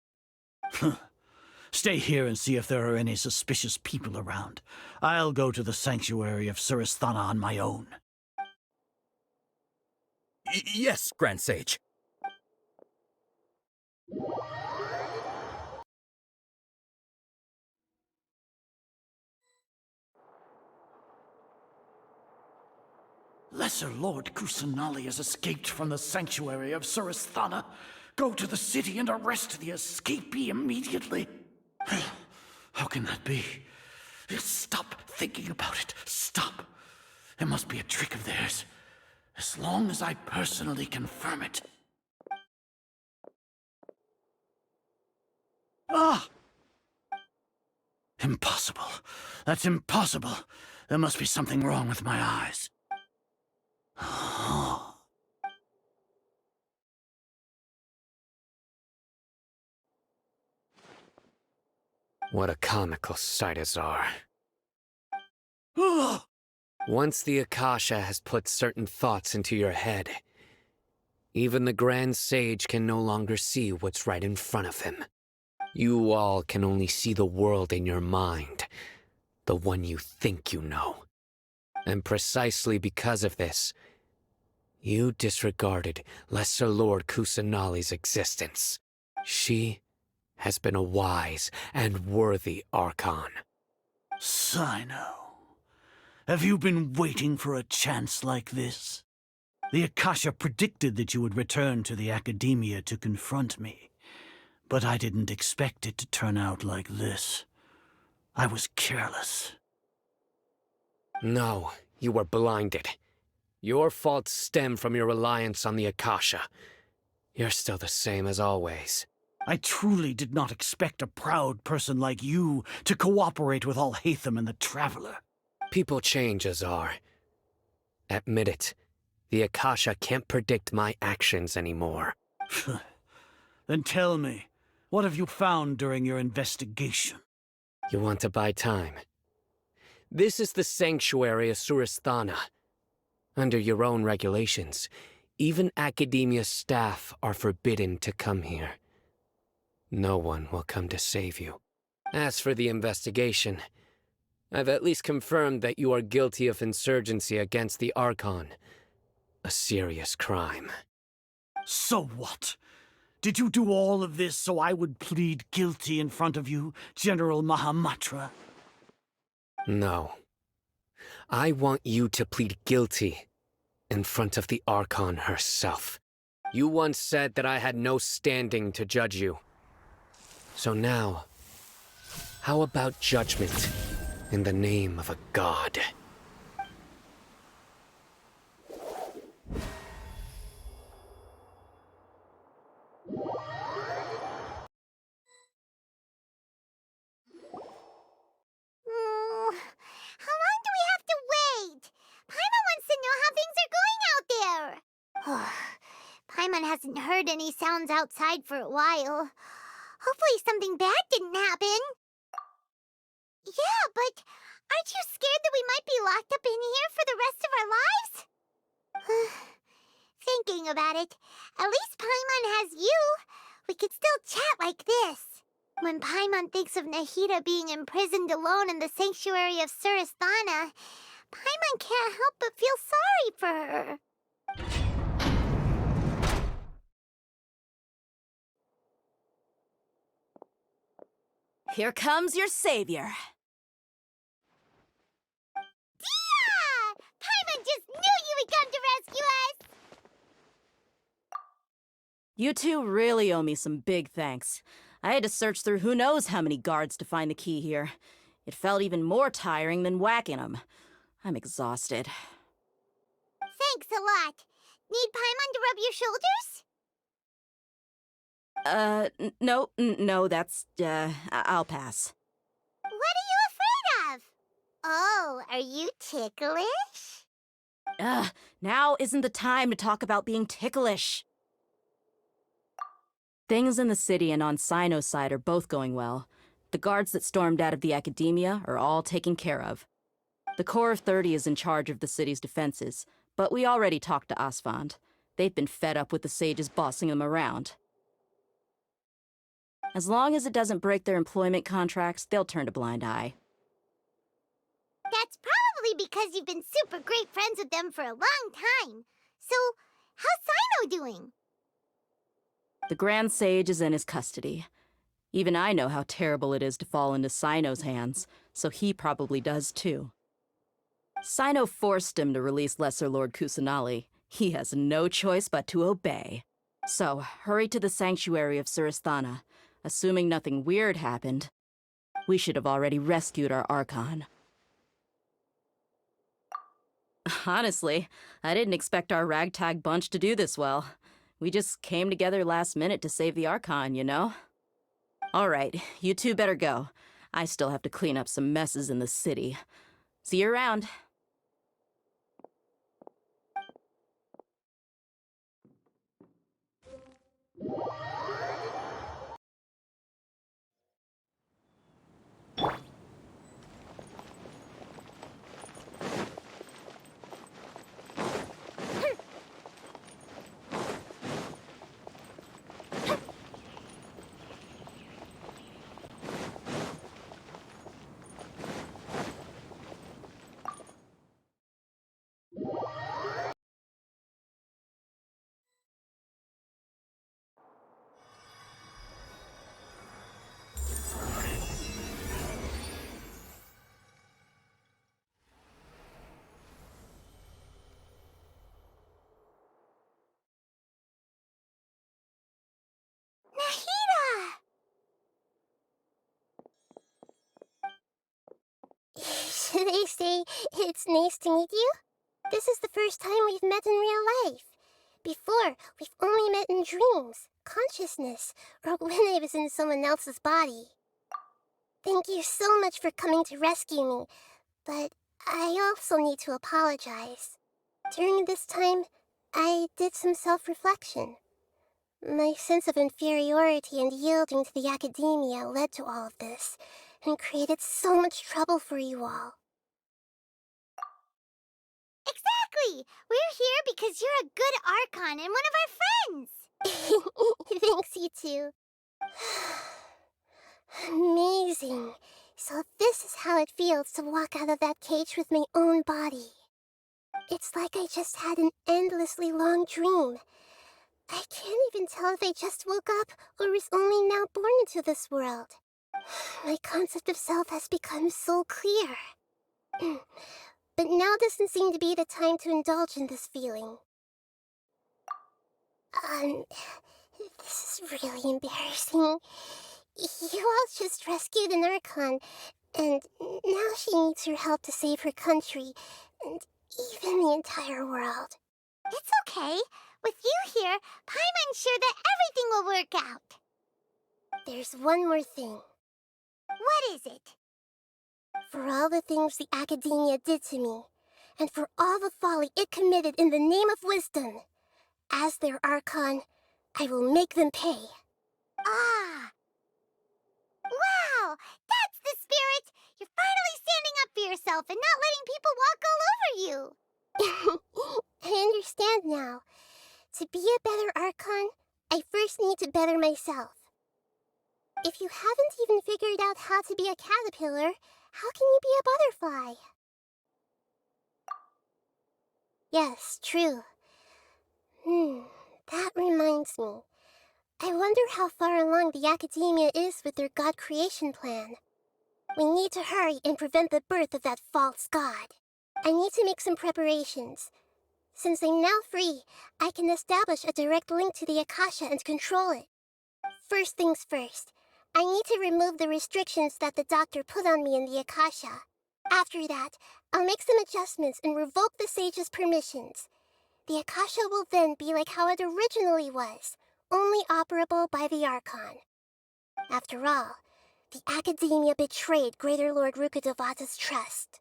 Stay here and see if there are any suspicious people around. I'll go to the sanctuary of Surasthana on my own. Yes, Grand Sage. Lesser Lord Kusanali has escaped from the sanctuary of Surasthana. Go to the city and arrest the escapee immediately. How can that be? Stop thinking about it. Stop. It must be a trick of theirs. As long as I personally confirm it. Ah! Impossible. That's impossible. There must be something wrong with my eyes. What a comical sight, Azar. Once the Akasha has put certain thoughts into your head, even the Grand Sage can no longer see what's right in front of him. You all can only see the world in your mind, the one you think you know. And precisely because of this, you disregarded Lesser Lord Kusanali's existence. She has been a wise and worthy Archon. Sino, have you been waiting for a chance like this? The Akasha predicted that you would return to the Academia to confront me, but I didn't expect it to turn out like this. I was careless. No, you were blinded. Your faults stem from your reliance on the Akasha. You're still the same as always. I truly did not expect a proud person like you to cooperate with Alhaitham and the Traveler. People change, Azar. Admit it. The Akasha can't predict my actions anymore. Then tell me, what have you found during your investigation? You want to buy time? This is the sanctuary of Surasthana. Under your own regulations, even Academia staff are forbidden to come here. No one will come to save you. As for the investigation, I've at least confirmed that you are guilty of insurgency against the Archon. A serious crime. So what? Did you do all of this so I would plead guilty in front of you, General Mahamatra? No. I want you to plead guilty in front of the Archon herself. You once said that I had no standing to judge you. So now, how about judgment in the name of a god? How long do we have to wait? Paimon wants to know how things are going out there. Paimon hasn't heard any sounds outside for a while. Hopefully something bad didn't happen. Yeah, but aren't you scared that we might be locked up in here for the rest of our lives? Thinking about it, at least Paimon has you. We could still chat like this. When Paimon thinks of Nahida being imprisoned alone in the sanctuary of Surasthana, Paimon can't help but feel sorry for her. Here comes your savior. Dia! Paimon just knew you would come to rescue us! You two really owe me some big thanks. I had to search through who knows how many guards to find the key here. It felt even more tiring than whacking them. I'm exhausted. Thanks a lot. Need Paimon to rub your shoulders? No, that's, I'll pass. What are you afraid of? Oh, are you ticklish? Now isn't the time to talk about being ticklish. Things in the city and on Sino's side are both going well. The guards that stormed out of the academia are all taken care of. The Corps of 30 is in charge of the city's defenses, but we already talked to Asfand. They've been fed up with the sages bossing them around. As long as it doesn't break their employment contracts, they'll turn a blind eye. That's probably because you've been super great friends with them for a long time. So, how's Sino doing? The Grand Sage is in his custody. Even I know how terrible it is to fall into Sino's hands, so he probably does too. Sino forced him to release Lesser Lord Kusanali. He has no choice but to obey. So, hurry to the sanctuary of Surasthana. Assuming nothing weird happened, we should have already rescued our Archon. Honestly, I didn't expect our ragtag bunch to do this well. We just came together last minute to save the Archon, you know? All right, you two better go. I still have to clean up some messes in the city. See you around. Nahida! Should I say it's nice to meet you? This is the first time we've met in real life. Before, we've only met in dreams, consciousness, or when I was in someone else's body. Thank you so much for coming to rescue me, but I also need to apologize. During this time, I did some self-reflection. My sense of inferiority and yielding to the academia led to all of this, and created so much trouble for you all. Exactly! We're here because you're a good Archon and one of our friends! Thanks, you two. Amazing. So this is how it feels to walk out of that cage with my own body. It's like I just had an endlessly long dream. I can't even tell if I just woke up or was only now born into this world. My concept of self has become so clear. But now doesn't seem to be the time to indulge in this feeling. This is really embarrassing. You all just rescued an Archon, and now she needs your help to save her country, and even the entire world. It's okay. With you here, Paimon's sure that everything will work out. There's one more thing. What is it? For all the things the academia did to me, and for all the folly it committed in the name of wisdom, as their Archon, I will make them pay. Ah! Wow! That's the spirit! You're finally standing up for yourself and not letting people walk all over you! I understand now. To be a better Archon, I first need to better myself. If you haven't even figured out how to be a caterpillar, how can you be a butterfly? Yes, true. That reminds me. I wonder how far along the academia is with their god creation plan. We need to hurry and prevent the birth of that false god. I need to make some preparations. Since I'm now free, I can establish a direct link to the Akasha and control it. First things first, I need to remove the restrictions that the doctor put on me in the Akasha. After that, I'll make some adjustments and revoke the sage's permissions. The Akasha will then be like how it originally was, only operable by the Archon. After all, the academia betrayed Greater Lord Rukkhadevata's trust.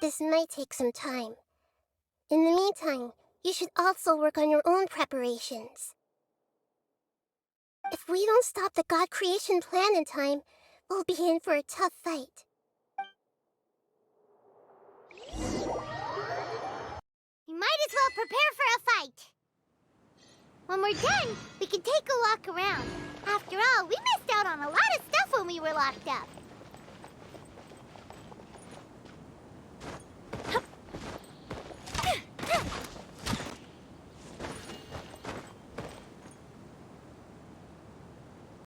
This might take some time. In the meantime, you should also work on your own preparations. If we don't stop the God creation plan in time, we'll be in for a tough fight. We might as well prepare for a fight. When we're done, we can take a walk around. After all, we missed out on a lot of stuff when we were locked up.